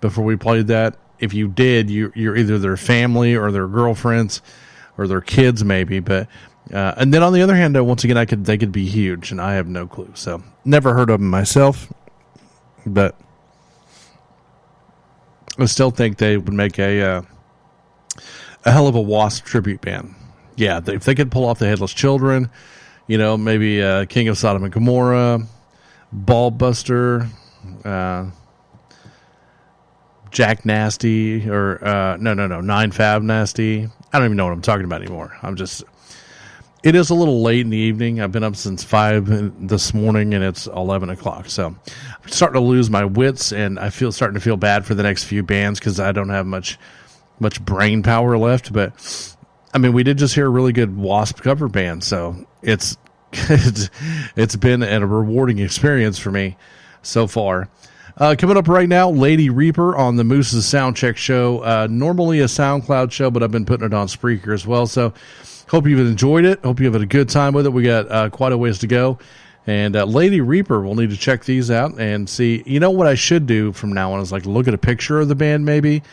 S2: before we played that? If you did, you're either their family or their girlfriends or their kids maybe. But and then on the other hand, though, once again, they could be huge, and I have no clue. So never heard of them myself, but I still think they would make a hell of a Wasp tribute band. Yeah, if they could pull off the Headless Children, maybe King of Sodom and Gomorrah, Ballbuster, Jack Nasty, or Nine Fab Nasty. I don't even know what I'm talking about anymore. It is a little late in the evening. I've been up since 5 this morning, and it's 11 o'clock. So I'm starting to lose my wits, and starting to feel bad for the next few bands because I don't have much brain power left. But I mean, we did just hear a really good Wasp cover band, so it's been a rewarding experience for me so far. Coming up right now, Lady Reaper on the Moose's Soundcheck show. Normally a SoundCloud show, but I've been putting it on Spreaker as well. So hope you've enjoyed it. Hope you have had a good time with it. We got quite a ways to go. And Lady Reaper, we'll need to check these out and see. You know what I should do from now on is like look at a picture of the band maybe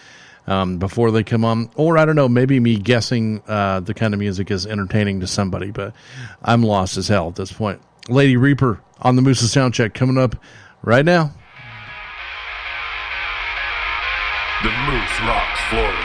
S2: before they come on. Or I don't know, maybe me guessing the kind of music is entertaining to somebody. But I'm lost as hell at this point. Lady Reaper on the Moose's Soundcheck coming up right now.
S4: The Moose rocks Florida.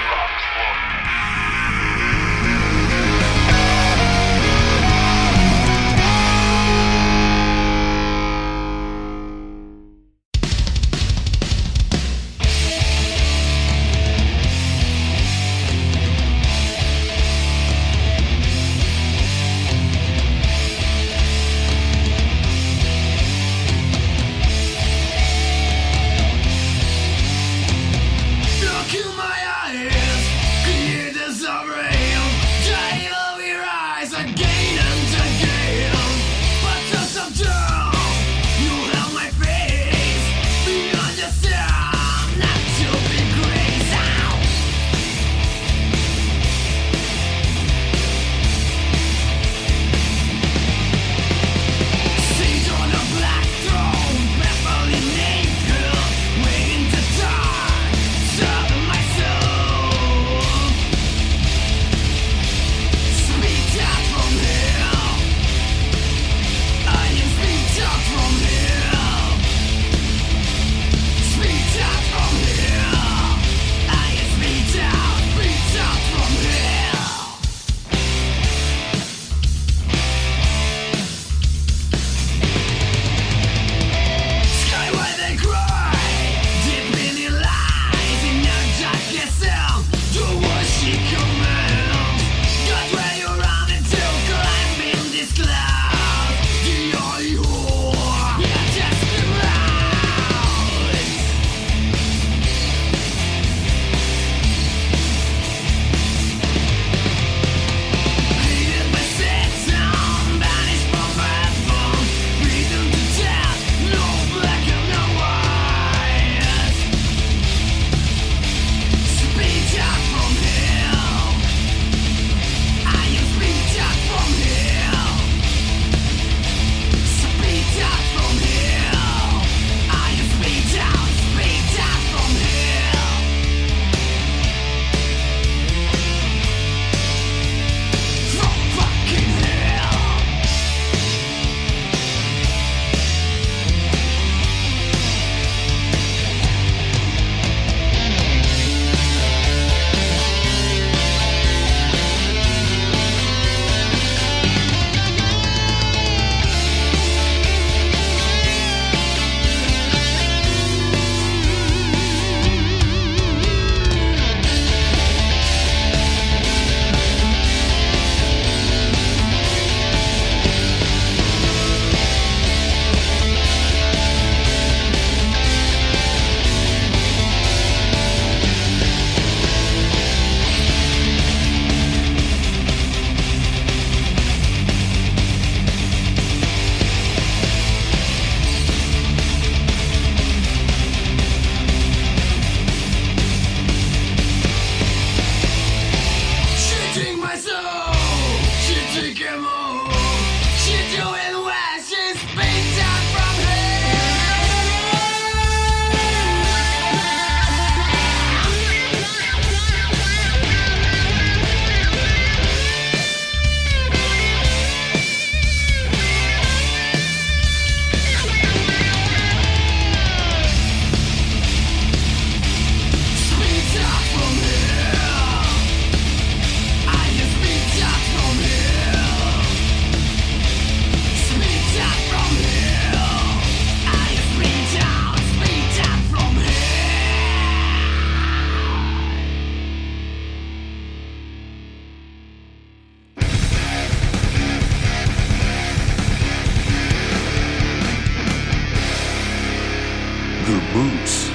S4: The moose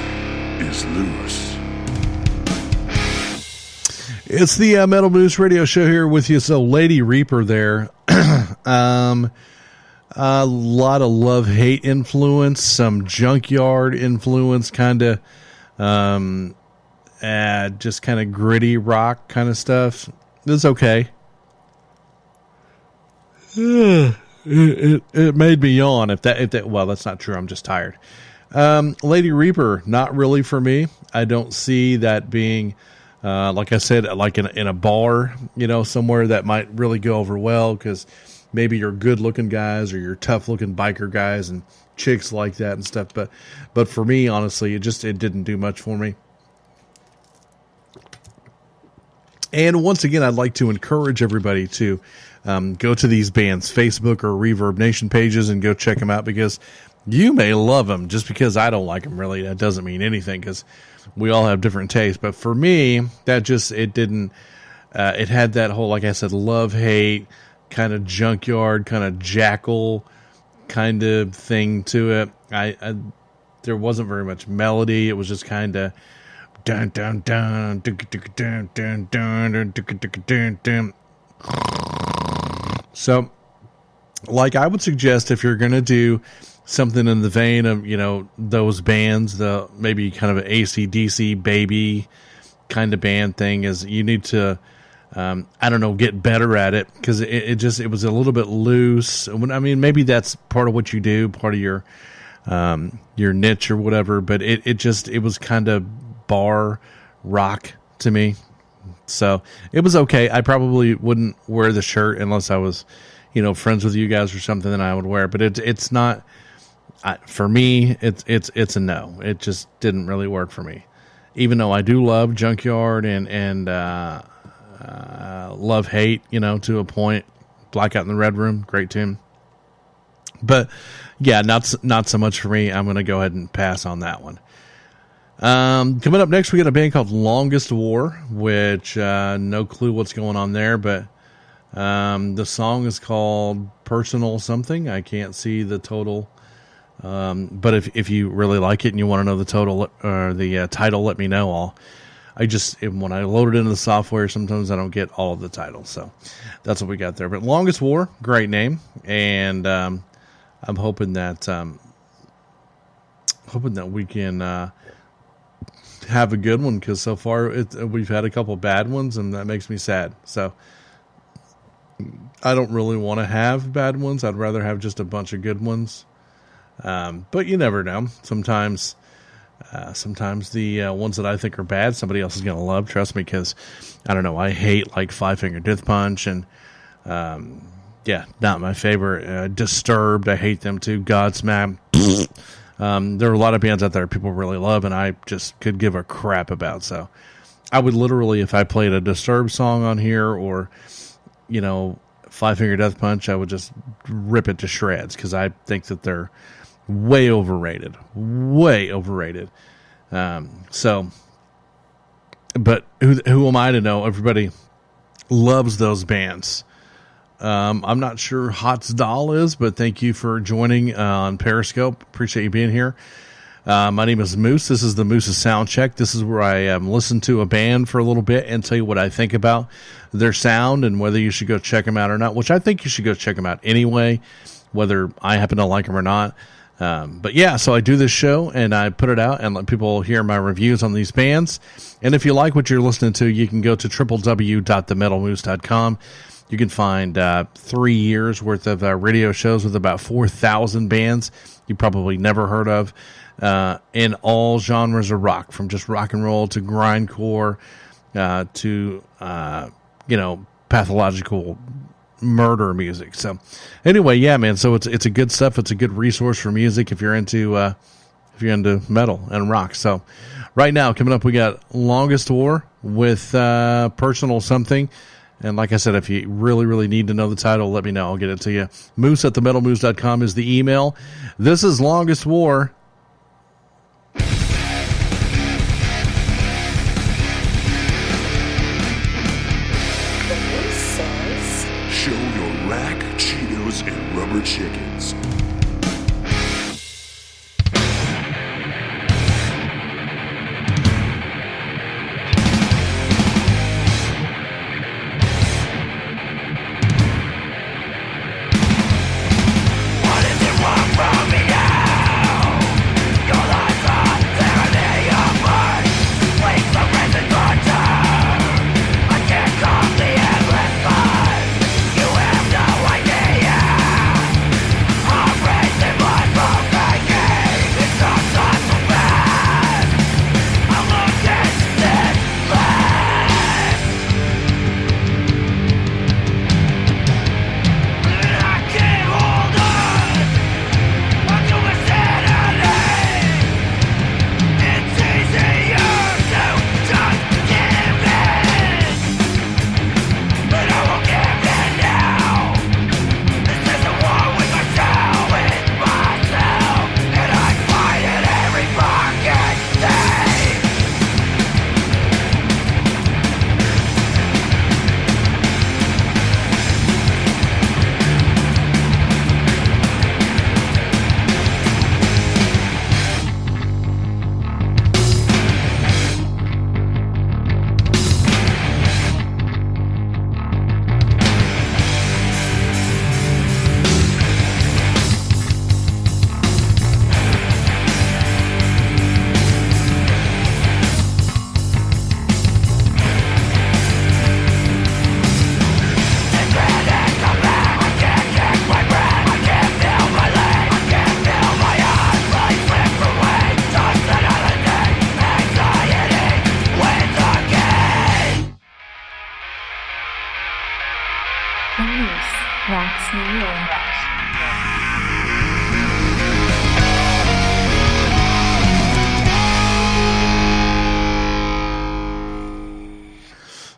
S4: is loose.
S2: It's the Metal Moose Radio Show here with you. So, Lady Reaper there. A lot of love-hate influence, some junkyard influence, kind of just kind of gritty rock kind of stuff. It's okay. It made me yawn. If that well, that's not true. I'm just tired. Lady Reaper, not really for me. I don't see that being, like I said, like in a bar, somewhere that might really go over well, because maybe you're good-looking guys or you're tough-looking biker guys and chicks like that and stuff. But for me, honestly, it didn't do much for me. And once again, I'd like to encourage everybody to go to these bands' Facebook or Reverb Nation pages and go check them out, because you may love them. Just because I don't like them, really, that doesn't mean anything, because we all have different tastes. But for me, it didn't. It had that whole, like I said, love-hate, kind of junkyard, kind of jackal kind of thing to it. There wasn't very much melody. It was just kind of dun dun dun dun dun dun dun dun dun. So, like, I would suggest, if you're gonna do something in the vein of those bands, the maybe kind of an AC/DC baby kind of band thing, is you need to get better at it, because it was a little bit loose. I mean, maybe that's part of what you do, part of your niche or whatever, but it was kind of bar rock to me. So it was okay. I probably wouldn't wear the shirt unless I was, friends with you guys or something, then I would wear it. But it's not, for me, it's a no. It just didn't really work for me. Even though I do love Junkyard and love hate, to a point. Blackout in the Red Room, great tune. But yeah, not so much for me. I'm going to go ahead and pass on that one. Coming up next, we got a band called Longest War, which no clue what's going on there, but the song is called Personal Something. I can't see the total, but if you really like it and you want to know the total or the title, let me know. When I load it into the software, sometimes I don't get all of the titles, so that's what we got there. But Longest War, great name, and I'm hoping that we can have a good one, because so far we've had a couple bad ones, and that makes me sad. So I don't really want to have bad ones. I'd rather have just a bunch of good ones. But you never know. Sometimes the ones that I think are bad, somebody else is going to love. Trust me, because I don't know. I hate like Five Finger Death Punch, and not my favorite. Disturbed, I hate them too. Godsmack. There are a lot of bands out there people really love, and I just could give a crap about. So I would literally, if I played a Disturbed song on here, or Five Finger Death Punch, I would just rip it to shreds, because I think that they're way overrated. But who am I to know? Everybody loves those bands. I'm not sure Hot's Doll is, but thank you for joining on Periscope. Appreciate you being here. My name is Moose. This is the Moose's Soundcheck. This is where I listen to a band for a little bit and tell you what I think about their sound and whether you should go check them out or not, which I think you should go check them out anyway, whether I happen to like them or not. But yeah, so I do this show and I put it out and let people hear my reviews on these bands. And if you like what you're listening to, you can go to www.themetalmoose.com. You can find 3 years worth of radio shows with about 4,000 bands you probably never heard of, in all genres of rock, from just rock and roll to grindcore to pathological murder music. So anyway, yeah, man. So it's a good stuff. It's a good resource for music if you're into metal and rock. So right now, coming up, we got Longest War with Personal Something. And like I said, if you really, really need to know the title, let me know. I'll get it to you. Moose@themetalmoose.com is the email. This is Longest War.
S4: Show your rack, Cheetos, and rubber chickens.
S3: Bronx, New York.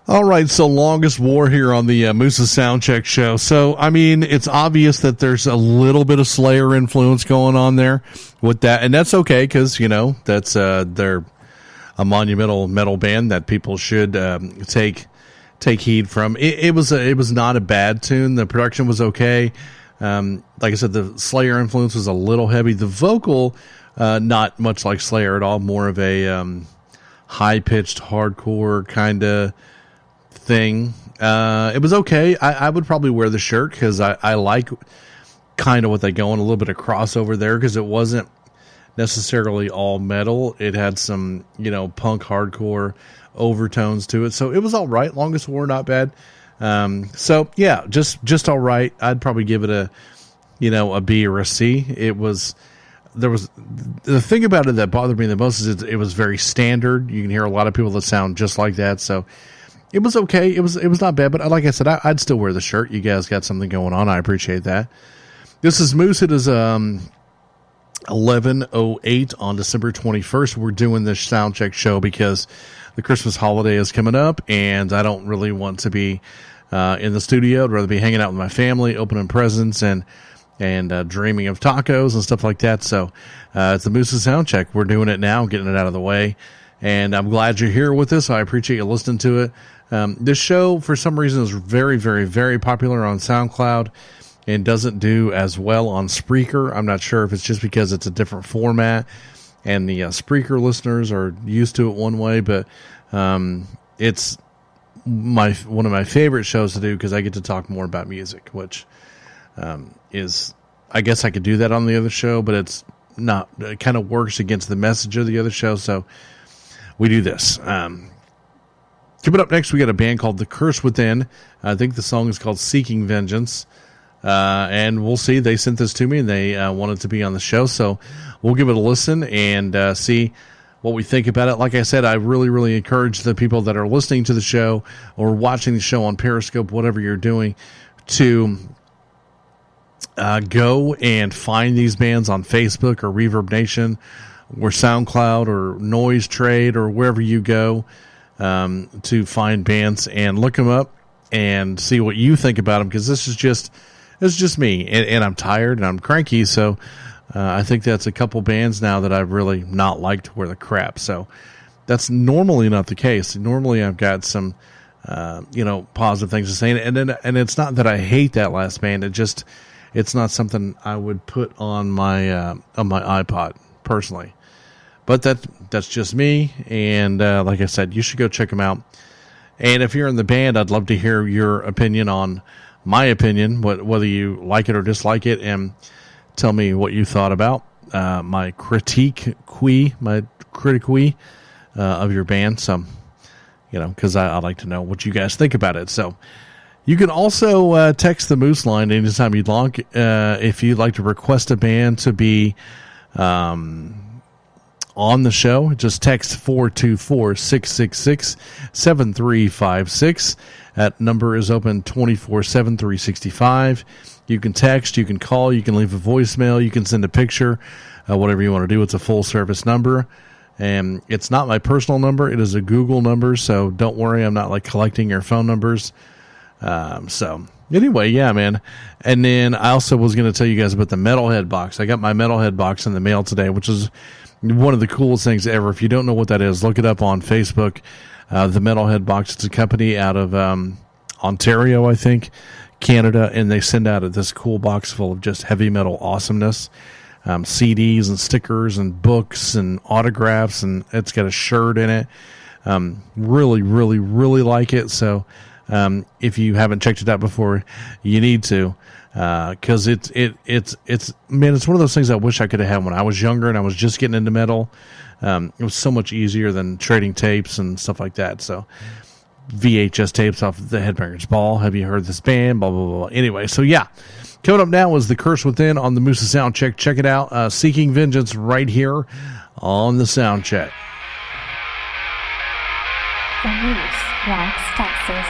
S2: All right, so longest war here on the Moose's Soundcheck show. So, I mean, it's obvious that there's a little bit of Slayer influence going on there with that, and that's okay because, you know, that's they're a monumental metal band that people should take heed from. It was not a bad tune. The production was okay. Like I said, the Slayer influence was a little heavy. The vocal, not much like Slayer at all, more of a high-pitched, hardcore kind of thing. It was okay. I would probably wear the shirt because I like kind of what they go on, a little bit of crossover there because it wasn't necessarily all metal. It had some, you know, punk hardcore overtones to it. So it was all right. Longest War, not bad. So yeah, just all right. I'd probably give it a B or a C. There was the thing about it that bothered me the most is it was very standard. You can hear a lot of people that sound just like that. So it was okay. It was not bad, but like I said, I'd still wear the shirt. You guys got something going on. I appreciate that. This is Moose. It is 11:08 on December 21st. We're doing this Soundcheck show because the Christmas holiday is coming up, and I don't really want to be in the studio. I'd rather be hanging out with my family, opening presents, and dreaming of tacos and stuff like that. So it's the Moose's Soundcheck. We're doing it now, getting it out of the way. And I'm glad you're here with us. I appreciate you listening to it. This show, for some reason, is very, very, very popular on SoundCloud and doesn't do as well on Spreaker. I'm not sure if it's just because it's a different format and the Spreaker listeners are used to it one way, but it's one of my favorite shows to do because I get to talk more about music, which is, I guess I could do that on the other show, but it's not. It kind of works against the message of the other show, so we do this. Coming up next, we got a band called The Curse Within. I think the song is called Seeking Vengeance. And we'll see. They sent this to me, and they wanted to be on the show. So we'll give it a listen and see what we think about it. Like I said, I really, really encourage the people that are listening to the show or watching the show on Periscope, whatever you're doing, to go and find these bands on Facebook or Reverb Nation or SoundCloud or Noise Trade or wherever you go to find bands and look them up and see what you think about them, because this is just me, and I'm tired and I'm cranky, so I think that's a couple bands now that I've really not liked were the crap. So that's normally not the case. Normally I've got some positive things to say, and it's not that I hate that last band. It's not something I would put on my iPod personally. But that's just me, and like I said, you should go check them out. And if you're in the band, I'd love to hear your opinion on my opinion, whether you like it or dislike it, and tell me what you thought about my critique of your band. So, because I like to know what you guys think about it. So you can also text the Moose line anytime you'd like. If you'd like to request a band to be on the show, just text 424-666-7356. That number is open 24/7, 365. You can text, you can call, you can leave a voicemail, you can send a picture, whatever you want to do. It's a full service number, and it's not my personal number. It is a Google number, so don't worry. I'm not like collecting your phone numbers. So anyway, yeah, man. And then I also was going to tell you guys about the Metalhead box. I got my Metalhead box in the mail today, which is one of the coolest things ever. If you don't know what that is, look it up on Facebook. The Metalhead box. It's a company out of Ontario, I think, Canada, and they send out this cool box full of just heavy metal awesomeness, CDs and stickers and books and autographs, and it's got a shirt in it. Really, really, really like it. So if you haven't checked it out before, you need to. Because it's one of those things I wish I could have had when I was younger and I was just getting into metal. It was so much easier than trading tapes and stuff like that. So VHS tapes off the Headbangers Ball. Have you heard this band? Blah, blah, blah. Anyway, so yeah. Coming up now is The Curse Within on the Moose's Soundcheck. Check it out. Seeking Vengeance right here on the Soundcheck.
S3: The Moose, Bronx, Texas.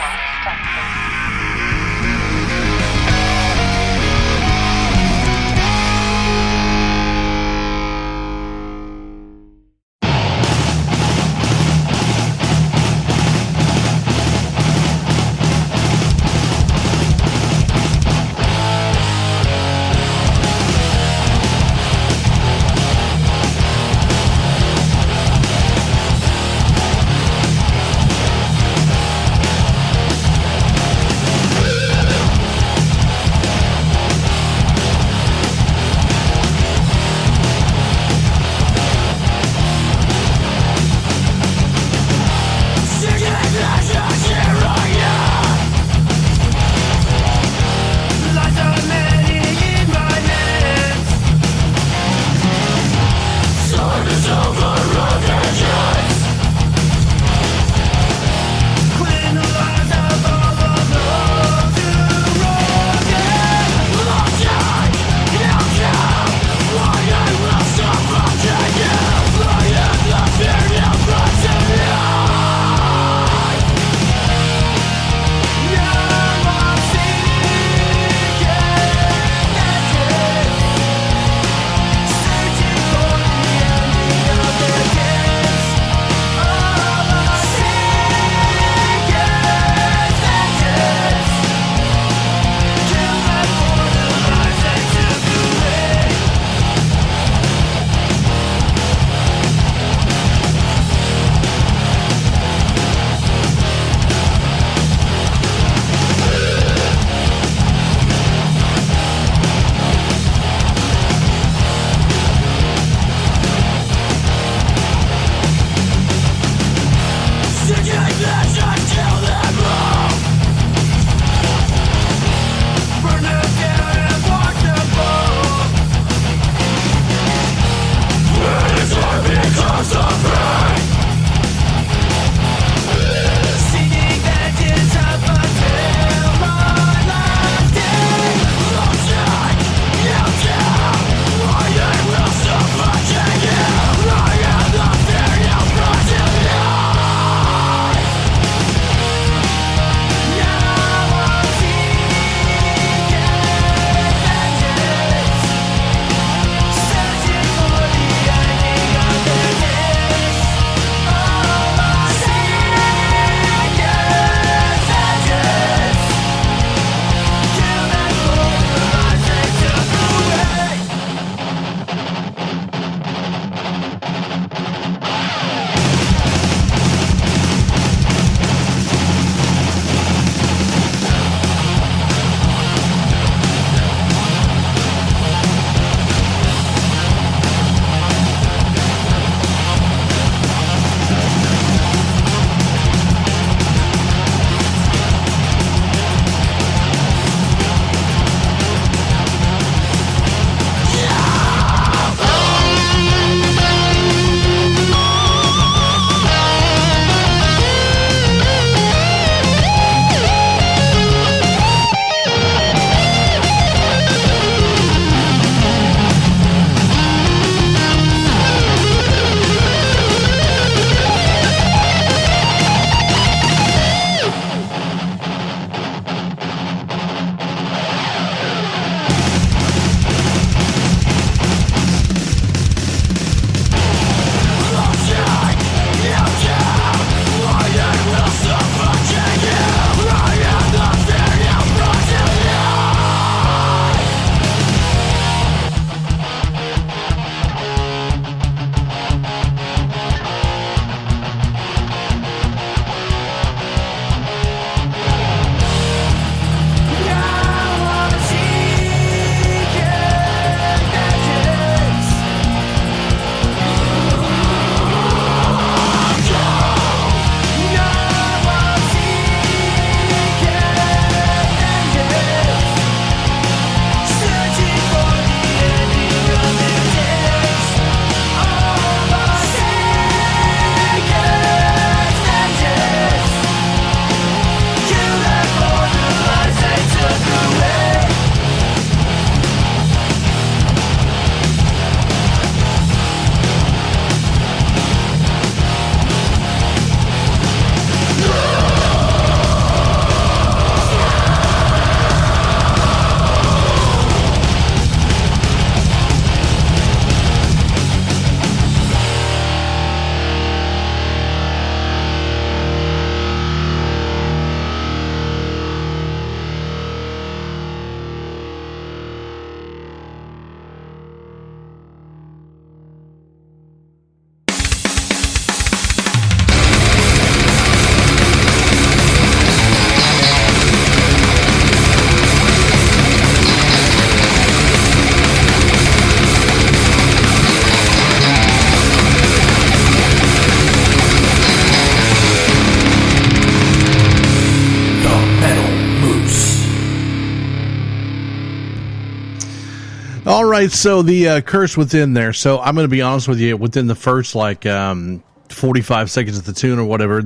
S2: All right, so the curse within there. So I'm going to be honest with you. Within the first 45 seconds of the tune or whatever,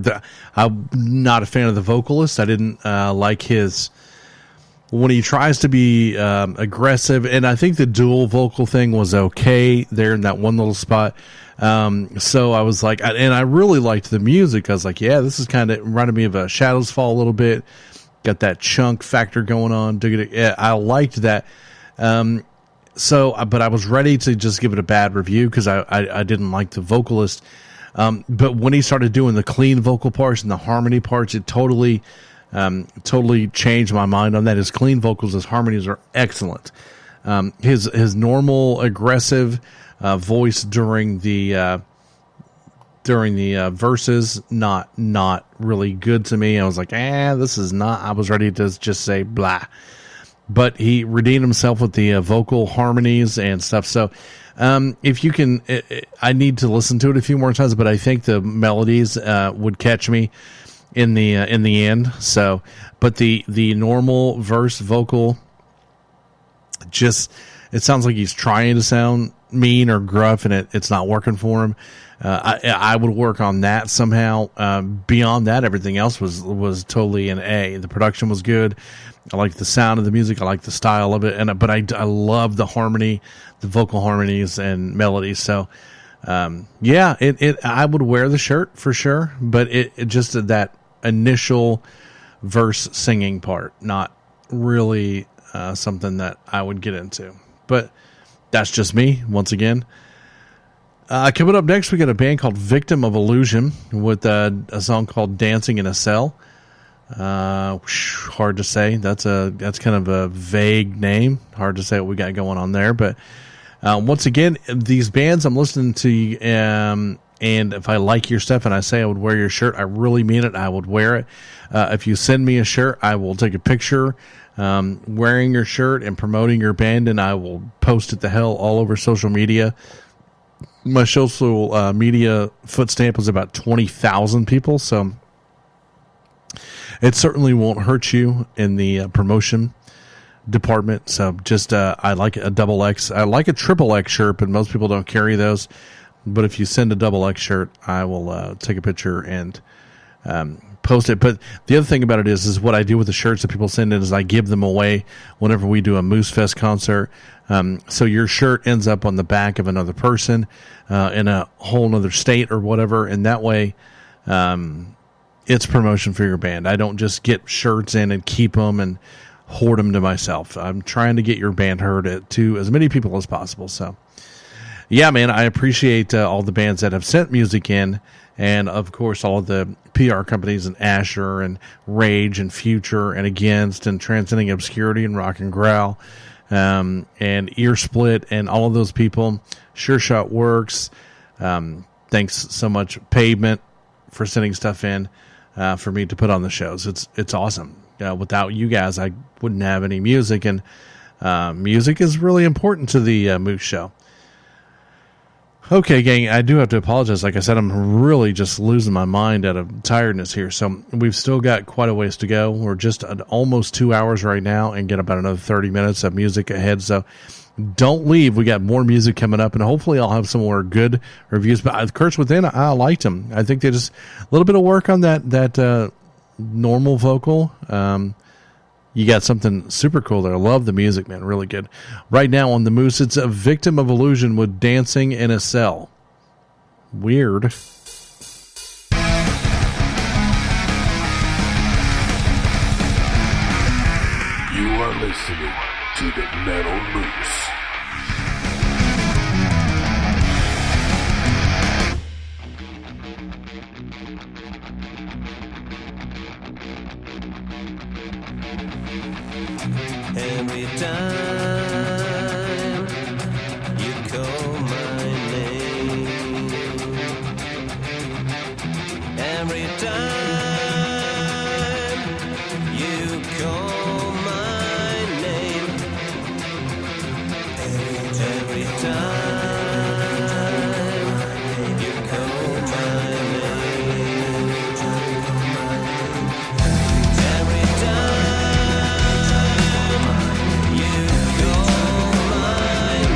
S2: I'm not a fan of the vocalist. I didn't like his when he tries to be aggressive, and I think the dual vocal thing was okay there in that one little spot. So I was like, and I really liked the music. I was like, yeah, this is kind of reminded me of a Shadows Fall a little bit. Got that chunk factor going on. Yeah, I liked that. But I was ready to just give it a bad review because I didn't like the vocalist. But when he started doing the clean vocal parts and the harmony parts, it totally changed my mind on that. His clean vocals, his harmonies are excellent. His normal aggressive voice during the verses, not really good to me. I was like, this is not. I was ready to just say blah. But he redeemed himself with the vocal harmonies and stuff. So, if you can, I need to listen to it a few more times. But I think the melodies would catch me in the end. So, but the normal verse vocal, just it sounds like he's trying to sound mean or gruff, and it's not working for him. I would work on that somehow. Beyond that, everything else was totally an A. The production was good. I like the sound of the music. I like the style of it, but I love the harmony, the vocal harmonies and melodies. So, I would wear the shirt for sure, but it just that initial verse singing part, not really something that I would get into. But that's just me once again. Coming up next, we got a band called Victim of Illusion with a song called Dancing in a Cell. Hard to say. That's kind of a vague name. Hard to say what we got going on there. But once again, these bands I'm listening to, and if I like your stuff and I say I would wear your shirt, I really mean it. I would wear it. If you send me a shirt, I will take a picture wearing your shirt and promoting your band, and I will post it to hell all over social media. My social media foot stamp was about 20,000 people, so it certainly won't hurt you in the promotion department. So just I like a double X. I like a triple X shirt, but most people don't carry those. But if you send a double X shirt, I will take a picture and post it. But the other thing about it is what I do with the shirts that people send in is I give them away whenever we do a Moose Fest concert. So your shirt ends up on the back of another person in a whole other state or whatever, and that way it's promotion for your band. I don't just get shirts in and keep them and hoard them to myself. I'm trying to get your band heard to as many people as possible. So, yeah, man, I appreciate all the bands that have sent music in, and of course all of the PR companies and Asher and Rage and Future and Against and Transcending Obscurity and Rock and Growl and Ear Split and all of those people. Sure Shot Works. Thanks so much, Pavement, for sending stuff in for me to put on the shows. It's awesome. Without you guys, I wouldn't have any music, and music is really important to the Moose Show. Okay, gang, I do have to apologize. Like I said, I'm really just losing my mind out of tiredness here. So we've still got quite a ways to go. We're just at almost 2 hours right now and get about another 30 minutes of music ahead. So don't leave. We got more music coming up, and hopefully I'll have some more good reviews. But Curse Within, I liked them. I think they just a little bit of work on that normal vocal. You got something super cool there. I love the music, man. Really good. Right now on the Moose, it's a Victim of Illusion with Dancing in a Cell. Weird.
S4: You are listening to the Metal Moose.
S6: Every time you call my name, every time you call my name, every time you call my name, every time. You call my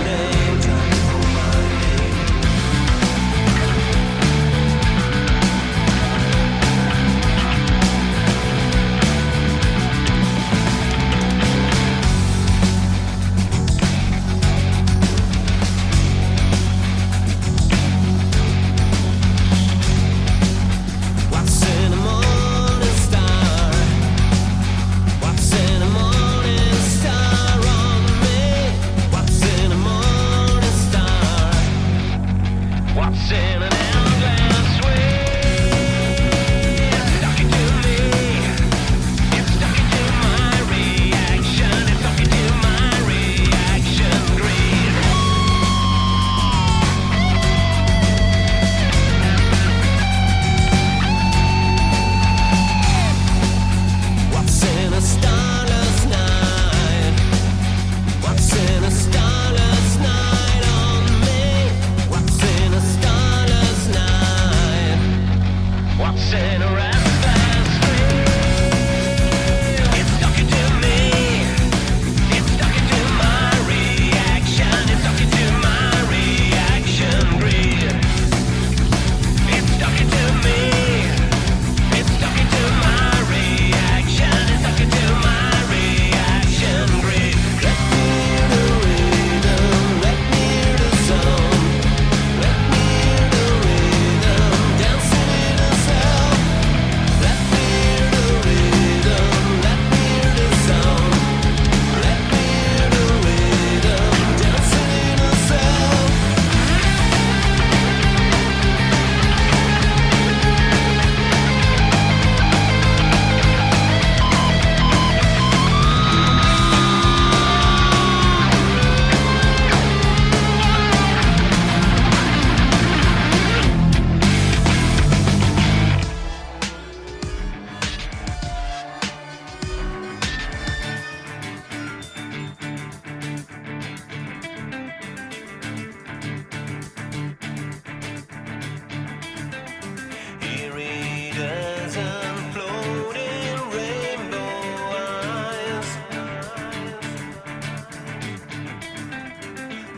S6: and floating rainbow eyes.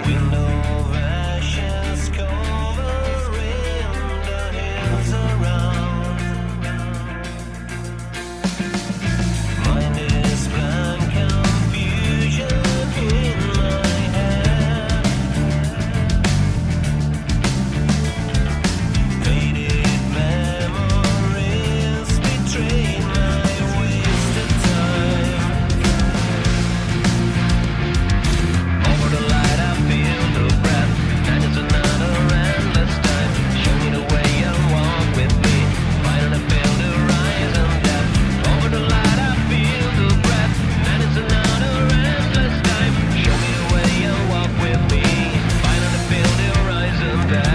S6: Wind of ashes covering the hills around. Mind is blank, confusion in my head. Faded memories betray my wasted time. Over the light I feel the breath. Night is another endless time. Show me the way and walk with me. Find and feel the rise and death. Over the light I feel the breath. Night is another endless time. Show me the way and walk with me. Find and feel the rise and death.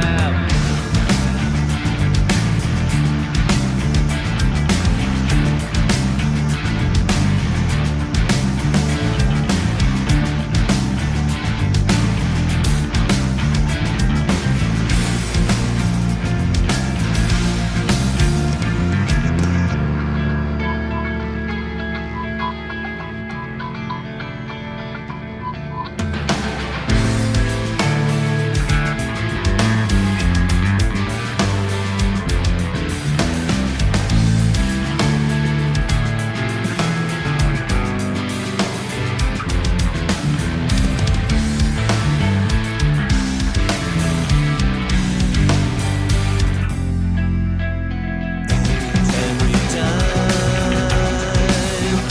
S6: Every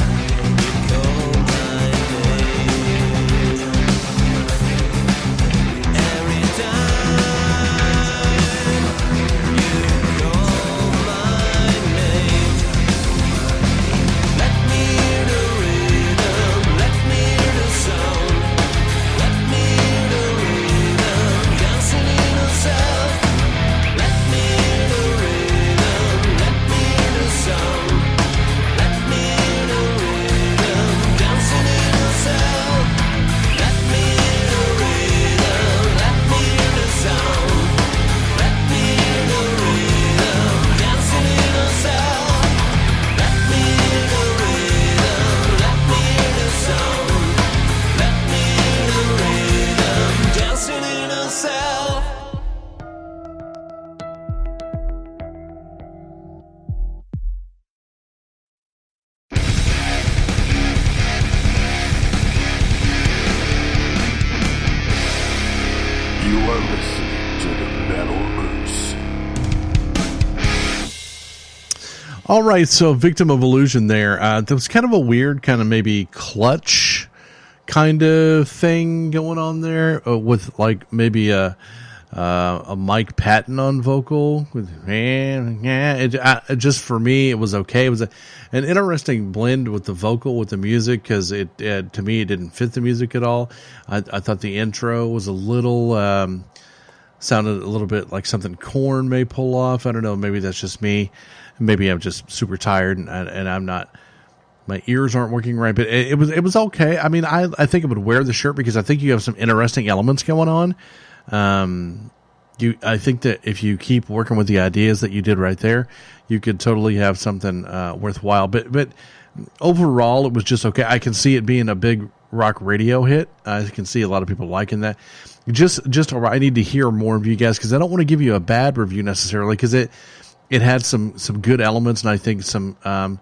S6: time you call my name, every time you call my name, let me hear the rhythm, let me hear the sound, let me hear the rhythm, dancing in yourself. Let me hear the rhythm, let me hear the sound, let me hear the rhythm, dancing in yourself. Let me hear the rhythm, let me hear the sound, let me hear the rhythm, dancing in yourself. Let me hear the rhythm, let me hear the sound, let me hear the rhythm, dancing in yourself.
S4: You are listening to the Metal Moose.
S2: All right, so Victim of Illusion there. There was kind of a weird, kind of maybe clutch kind of thing going on there with like maybe a Mike Patton on vocal. With just for me, it was okay. It was an interesting blend with the vocal with the music because it to me it didn't fit the music at all. I thought the intro was a little sounded a little bit like something Korn may pull off. I don't know. Maybe that's just me. Maybe I'm just super tired and I'm not. My ears aren't working right, but it was okay. I mean, I think I would wear the shirt because I think you have some interesting elements going on. I think that if you keep working with the ideas that you did right there, you could totally have something worthwhile. But overall, it was just okay. I can see it being a big rock radio hit. I can see a lot of people liking that. Just I need to hear more of you guys because I don't want to give you a bad review necessarily because it had some good elements and I think some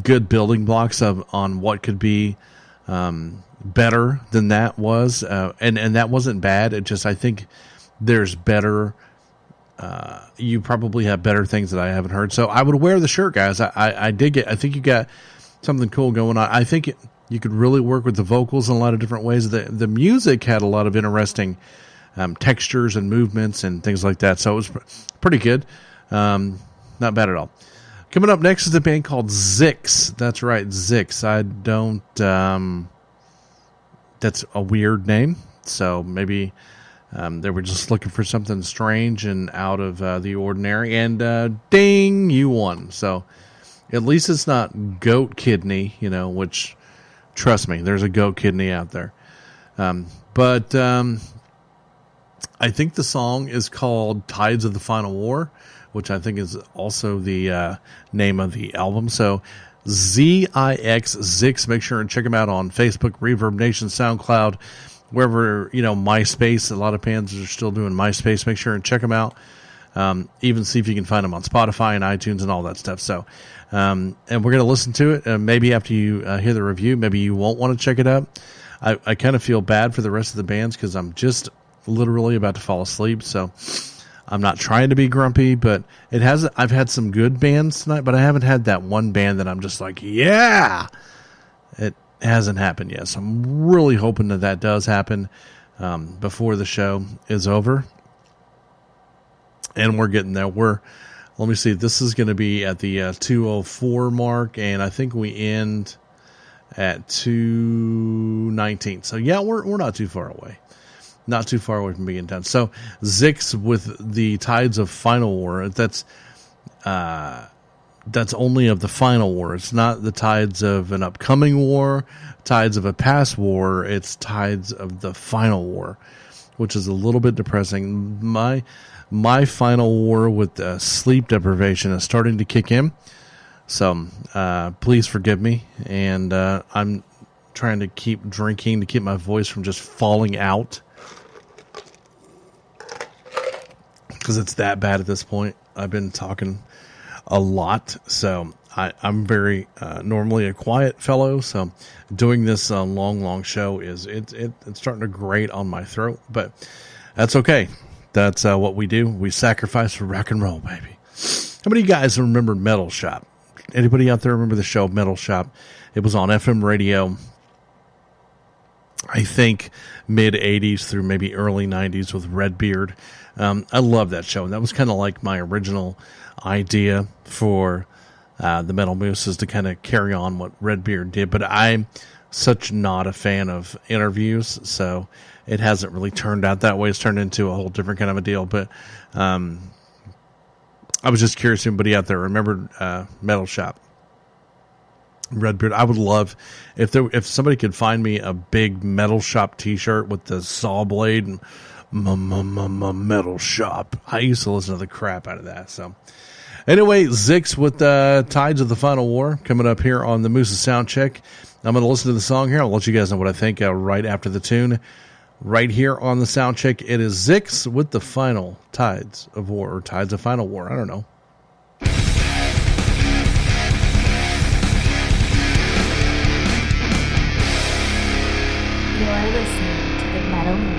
S2: good building blocks on what could be better than that was, and that wasn't bad. It just I think there's better. You probably have better things that I haven't heard. So I would wear the shirt, guys. I dig it. I think you got something cool going on. I think you could really work with the vocals in a lot of different ways. The music had a lot of interesting textures and movements and things like that. So it was pretty good. Not bad at all. Coming up next is a band called Zix. That's right, Zix. I don't. That's a weird name. So maybe they were just looking for something strange and out of the ordinary. And ding, you won. So at least it's not goat kidney, which, trust me, there's a goat kidney out there. But I think the song is called Tides of the Final War, which I think is also the name of the album. So Zix, make sure and check them out on Facebook, Reverb Nation, SoundCloud, wherever, MySpace. A lot of bands are still doing MySpace. Make sure and check them out. Even see if you can find them on Spotify and iTunes and all that stuff. So, and we're going to listen to it. Maybe after you hear the review, maybe you won't want to check it out. I kind of feel bad for the rest of the bands because I'm just literally about to fall asleep. So I'm not trying to be grumpy, but I've had some good bands tonight, but I haven't had that one band that I'm just like, yeah, it hasn't happened yet. So I'm really hoping that does happen, before the show is over. And we're getting there. Let me see. This is going to be at the 2:04 mark, and I think we end at 2:19. So yeah, we're not too far away. Not too far away from being done. So Zix with the Tides of Final War. That's only of the final war. It's not the tides of an upcoming war, tides of a past war. It's tides of the final war, which is a little bit depressing. My final war with sleep deprivation is starting to kick in. So please forgive me. And I'm trying to keep drinking to keep my voice from just falling out, because it's that bad at this point. I've been talking a lot. So I'm very normally a quiet fellow. So doing this long show it's starting to grate on my throat. But that's okay. That's what we do. We sacrifice for rock and roll, baby. How many of you guys remember Metal Shop? Anybody out there remember the show Metal Shop? It was on FM radio, I think mid-'80s through maybe early 90s with Redbeard. I love that show. And that was kind of like my original idea for the Metal Moose, is to kind of carry on what Redbeard did. But I'm such not a fan of interviews, so it hasn't really turned out that way. It's turned into a whole different kind of a deal. But I was just curious if anybody out there remembered Metal Shop, Redbeard. I would love if somebody could find me a big Metal Shop T-shirt with the saw blade and Metal Shop. I used to listen to the crap out of that. So anyway, Zix with Tides of the Final War coming up here on the Moose's Soundcheck. I'm going to listen to the song here. I'll let you guys know what I think right after the tune. Right here on the Soundcheck, it is Zix with the Final Tides of War, or Tides of Final War. I don't know.
S3: You're listening to the Metal Moose.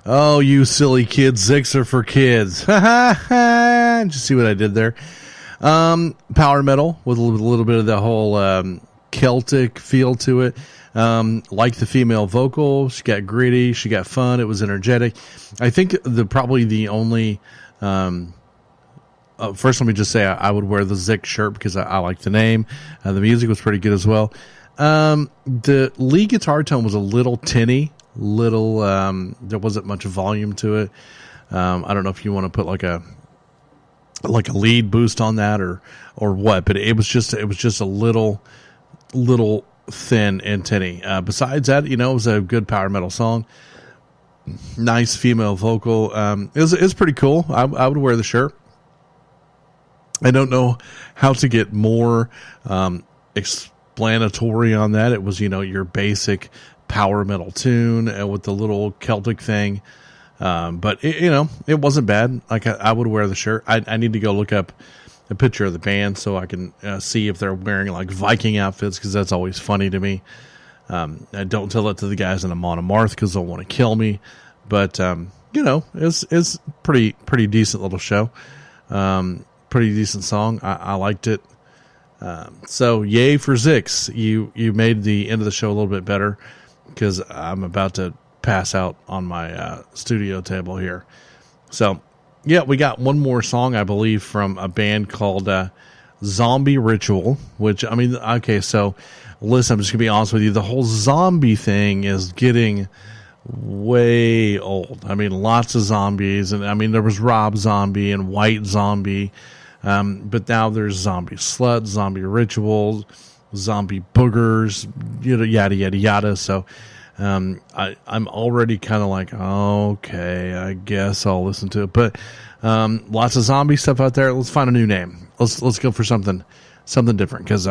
S2: Oh, you silly kids. Zics are for kids. Ha ha ha. Just see what I did there. Power metal with a little bit of the whole Celtic feel to it. Like the female vocal. She got gritty. She got fun. It was energetic. I think probably the only... first, let me just say I would wear the Zick shirt because I like the name. The music was pretty good as well. The lead guitar tone was a little tinny. There wasn't much volume to it. I don't know if you want to put like a lead boost on that or what, but it was just a little thin and tinny. Besides that, it was a good power metal song. Nice female vocal. It was pretty cool. I would wear the shirt. I don't know how to get more explanatory on that. It was, your basic power metal tune with the little Celtic thing. But it wasn't bad. Like I would wear the shirt. I need to go look up a picture of the band so I can see if they're wearing like Viking outfits, because that's always funny to me. I don't tell it to the guys in Amon Amarth because they'll want to kill me. But it's pretty decent little show. Pretty decent song. I liked it. So yay for Zix. You made the end of the show a little bit better, because I'm about to pass out on my studio table here. So yeah, we got one more song, I believe, from a band called Zombie Ritual, which, okay, so listen, I'm just gonna be honest with you. The whole zombie thing is getting way old. Lots of zombies, and there was Rob Zombie and White Zombie, but now there's Zombie Slut, Zombie Rituals, Zombie Boogers, yada yada yada. So I'm already kind of like, okay, I guess I'll listen to it. But lots of zombie stuff out there. Let's find a new name. Let's go for something different, because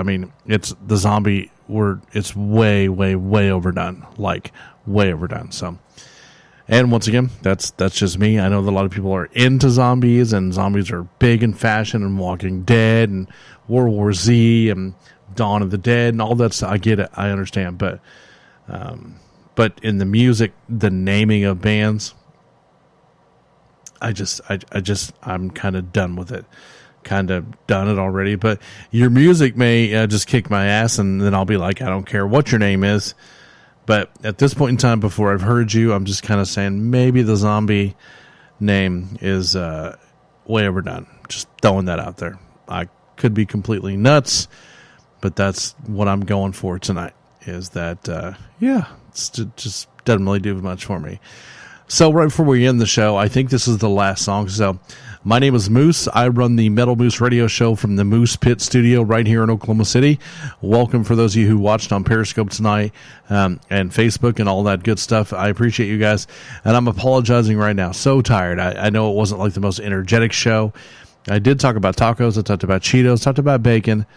S2: it's the zombie word. It's way overdone, like way overdone. So, and once again, that's just me. I know that a lot of people are into zombies, and zombies are big in fashion, and Walking Dead, and World War Z, and Dawn of the Dead, and all that stuff. I get it. I understand. But in the music, the naming of bands, I'm kind of done with it. Kind of done it already. But your music may just kick my ass, and then I'll be like, I don't care what your name is. But at this point in time, before I've heard you, I'm just kind of saying maybe the zombie name is way overdone. Just throwing that out there. I could be completely nuts, but that's what I'm going for tonight. Is that, it just doesn't really do much for me. So right before we end the show, I think this is the last song. So my name is Moose. I run the Metal Moose radio show from the Moose Pit studio right here in Oklahoma City. Welcome for those of you who watched on Periscope tonight and Facebook and all that good stuff. I appreciate you guys. And I'm apologizing right now. So tired. I know it wasn't like the most energetic show. I did talk about tacos. I talked about Cheetos. Talked about bacon.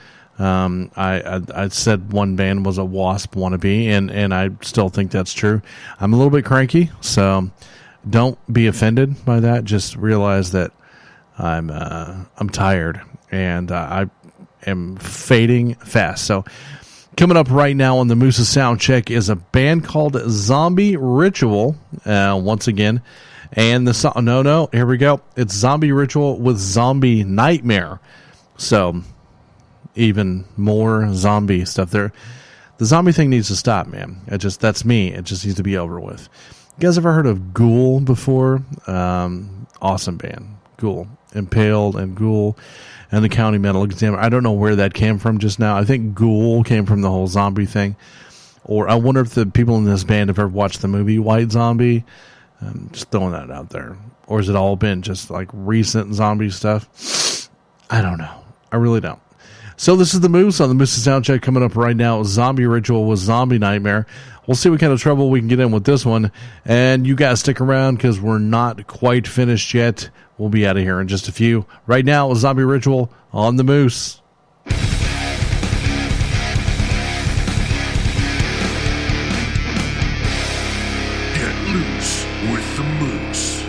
S2: I said one band was a Wasp wannabe, and I still think that's true. I'm a little bit cranky, so don't be offended by that. Just realize that I'm tired, and I am fading fast. So coming up right now on the Moose's Soundcheck is a band called Zombie Ritual, once again. And the song, here we go. It's Zombie Ritual with Zombie Nightmare. So even more zombie stuff there. The zombie thing needs to stop, man. That's me. It just needs to be over with. You guys ever heard of Ghoul before? Awesome band. Ghoul. Impaled and Ghoul and the County Metal Examiner. I don't know where that came from just now. I think Ghoul came from the whole zombie thing. Or I wonder if the people in this band have ever watched the movie White Zombie. Just throwing that out there. Or has it all been just like recent zombie stuff? I don't know. I really don't. So this is the Moose on the Moose's Soundcheck coming up right now. Zombie Ritual with Zombie Nightmare. We'll see what kind of trouble we can get in with this one. And you guys stick around because we're not quite finished yet. We'll be out of here in just a few. Right now, Zombie Ritual on the Moose.
S4: Get loose with the Moose.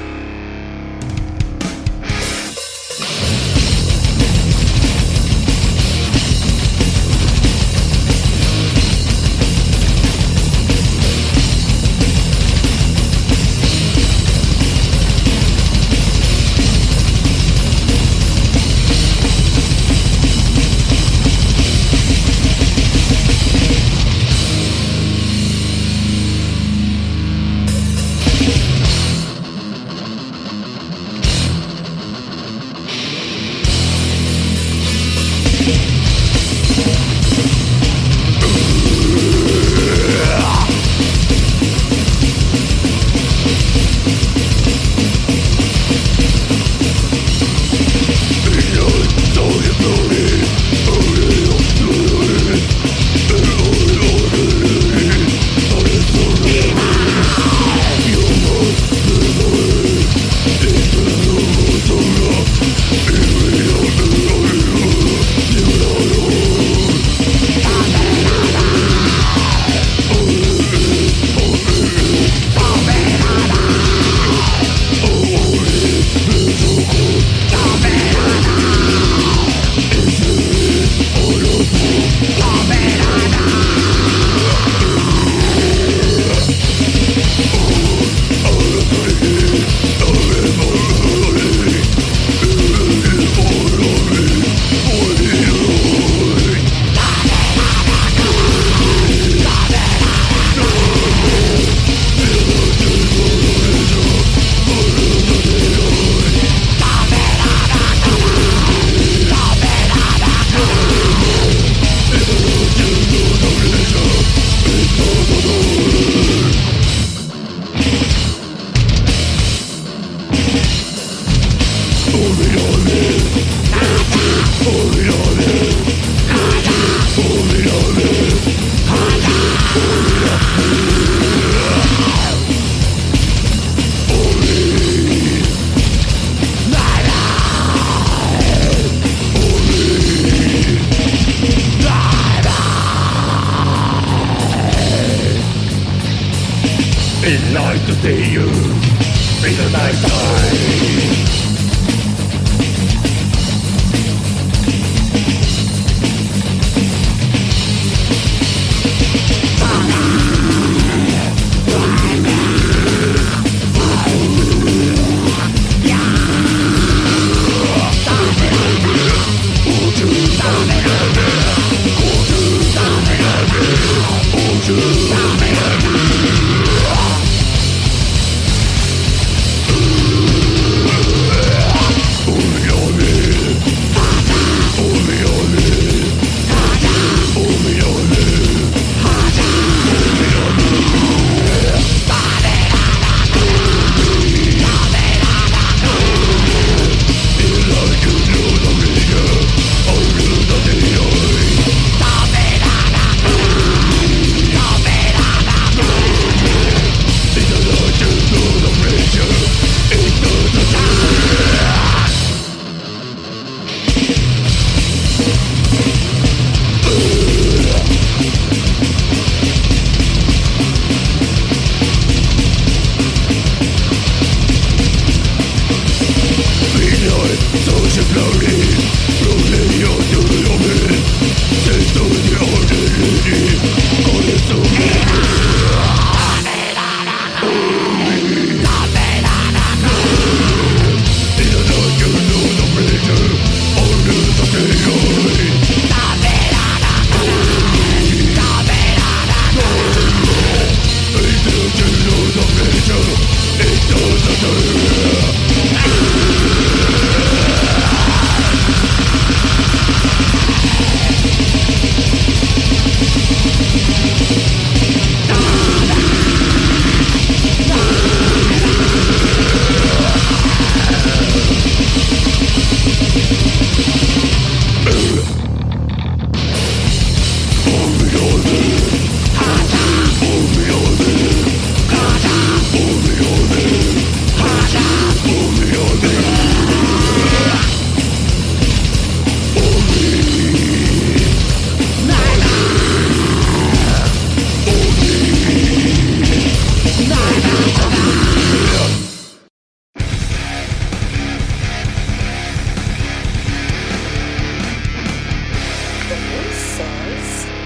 S4: It's nice to see you in the night time.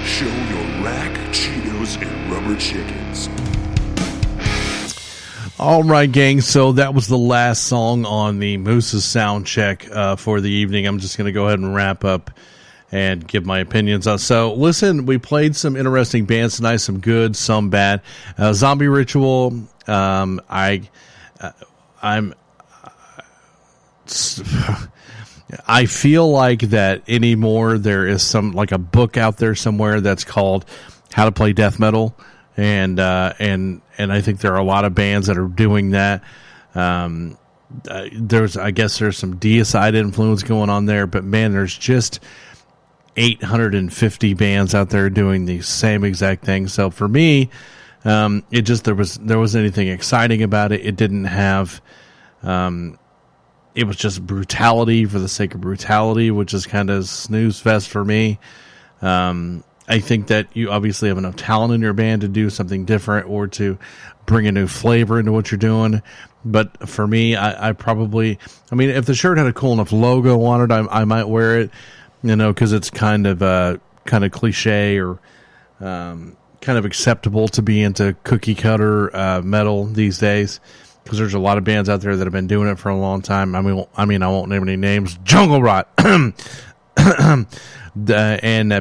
S4: Show your rack, Cheetos, and rubber chickens.
S2: All right, gang. So that was the last song on the Moose's Soundcheck for the evening. I'm just going to go ahead and wrap up and give my opinions on. So, listen, we played some interesting bands tonight, some good, some bad. Zombie Ritual. I feel like that anymore there is some like a book out there somewhere that's called How to Play Death Metal, and I think there are a lot of bands that are doing that. I guess there's some deicide influence going on there, but man, there's just 850 bands out there doing the same exact thing. So for me, it just there wasn't anything exciting about it. It didn't have. It was just brutality for the sake of brutality, which is kind of snooze fest for me. I think that you obviously have enough talent in your band to do something different or to bring a new flavor into what you're doing. But for me, I if the shirt had a cool enough logo on it, I might wear it, because it's kind of cliche or kind of acceptable to be into cookie cutter metal these days. Because there's a lot of bands out there that have been doing it for a long time. I won't name any names. Jungle Rot. And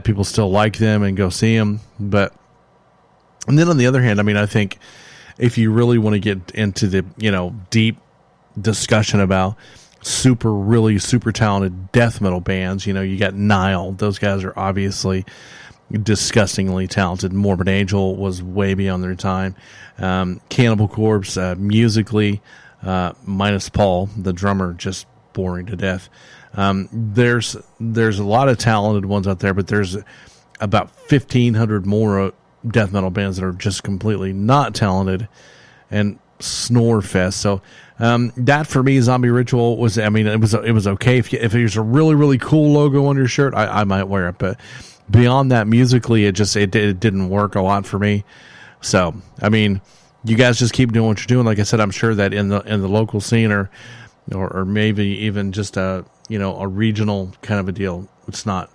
S2: people still like them and go see them. And then on the other hand, I think if you really want to get into the, deep discussion about really super talented death metal bands, you got Nile. Those guys are obviously disgustingly talented. Morbid Angel was way beyond their time. Cannibal Corpse, musically, minus Paul, the drummer, just boring to death. There's a lot of talented ones out there, but there's about 1,500 more death metal bands that are just completely not talented and snore fest. So that for me, Zombie Ritual was. It was okay if there's a really really cool logo on your shirt, I might wear it, but beyond that, musically, it didn't work a lot for me. So, you guys just keep doing what you're doing. Like I said, I'm sure that in the local scene or maybe even just a regional kind of a deal, it's not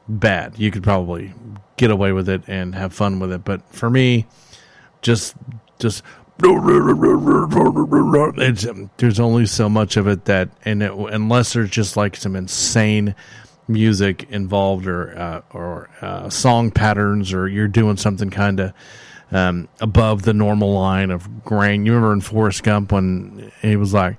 S2: bad. You could probably get away with it and have fun with it. But for me, just there's only so much of it that, unless there's just like some insane music involved or song patterns, or you're doing something kind of above the normal line of grain. You remember in Forrest Gump when he was like,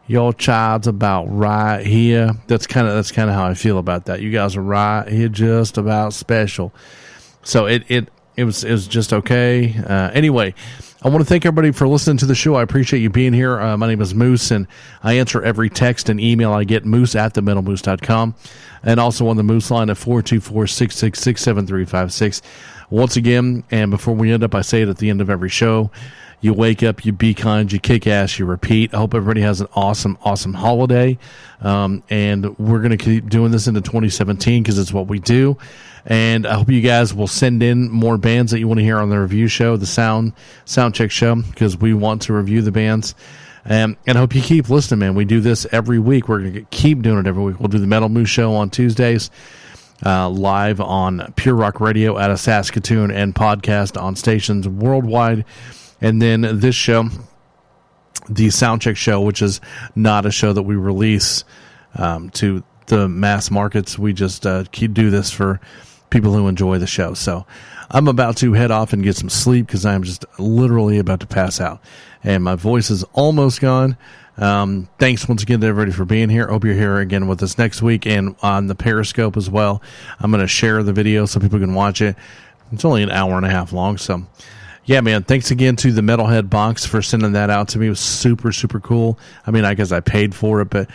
S2: "Your child's about right here." That's kind of how I feel about that. You guys are right here, just about special. So it was just okay. Anyway, I want to thank everybody for listening to the show. I appreciate you being here. My name is Moose, and I answer every text and email I get, moose@themetalmoose.com, and also on the Moose line at 424-666-7356. Once again, and before we end up, I say it at the end of every show, you wake up, you be kind, you kick ass, you repeat. I hope everybody has an awesome, awesome holiday, and we're going to keep doing this into 2017 because it's what we do. And I hope you guys will send in more bands that you want to hear on the review show, the Soundcheck show, because we want to review the bands. And I hope you keep listening, man. We do this every week. We're going to keep doing it every week. We'll do the Metal Moose show on Tuesdays, live on Pure Rock Radio out of Saskatoon, and podcast on stations worldwide. And then this show, the Soundcheck show, which is not a show that we release to the mass markets. We just do this for people who enjoy the show. So I'm about to head off and get some sleep because I'm just literally about to pass out. And my voice is almost gone. Thanks once again to everybody for being here. Hope you're here again with us next week and on the Periscope as well. I'm going to share the video so people can watch it. It's only an hour and a half long, so yeah, man, thanks again to the Metalhead Box for sending that out to me. It was super, super cool. I guess I paid for it, but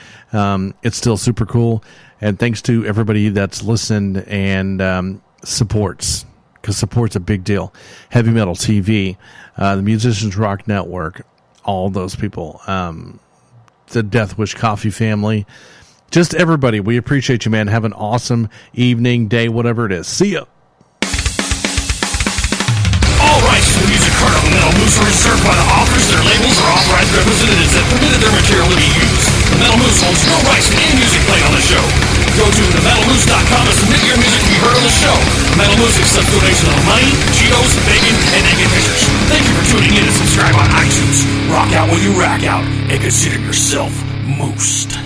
S2: it's still super cool. And thanks to everybody that's listened and supports, because support's a big deal. Heavy Metal TV, the Musicians Rock Network, all those people, the Death Wish Coffee family, just everybody. We appreciate you, man. Have an awesome evening, day, whatever it is. See ya.
S1: All rights to the music heard on the Metal Moose are reserved by the authors, their labels, or authorized representatives that permitted their material to be used. The Metal Moose holds no rights to any music played on the show. Go to themetalmoose.com and submit your music to be heard on the show. Metal Moose accepts donations of money, Cheetos, bacon, and naked pictures. Thank you for tuning in and subscribe on iTunes. Rock out when you rack out, and consider yourself moosed.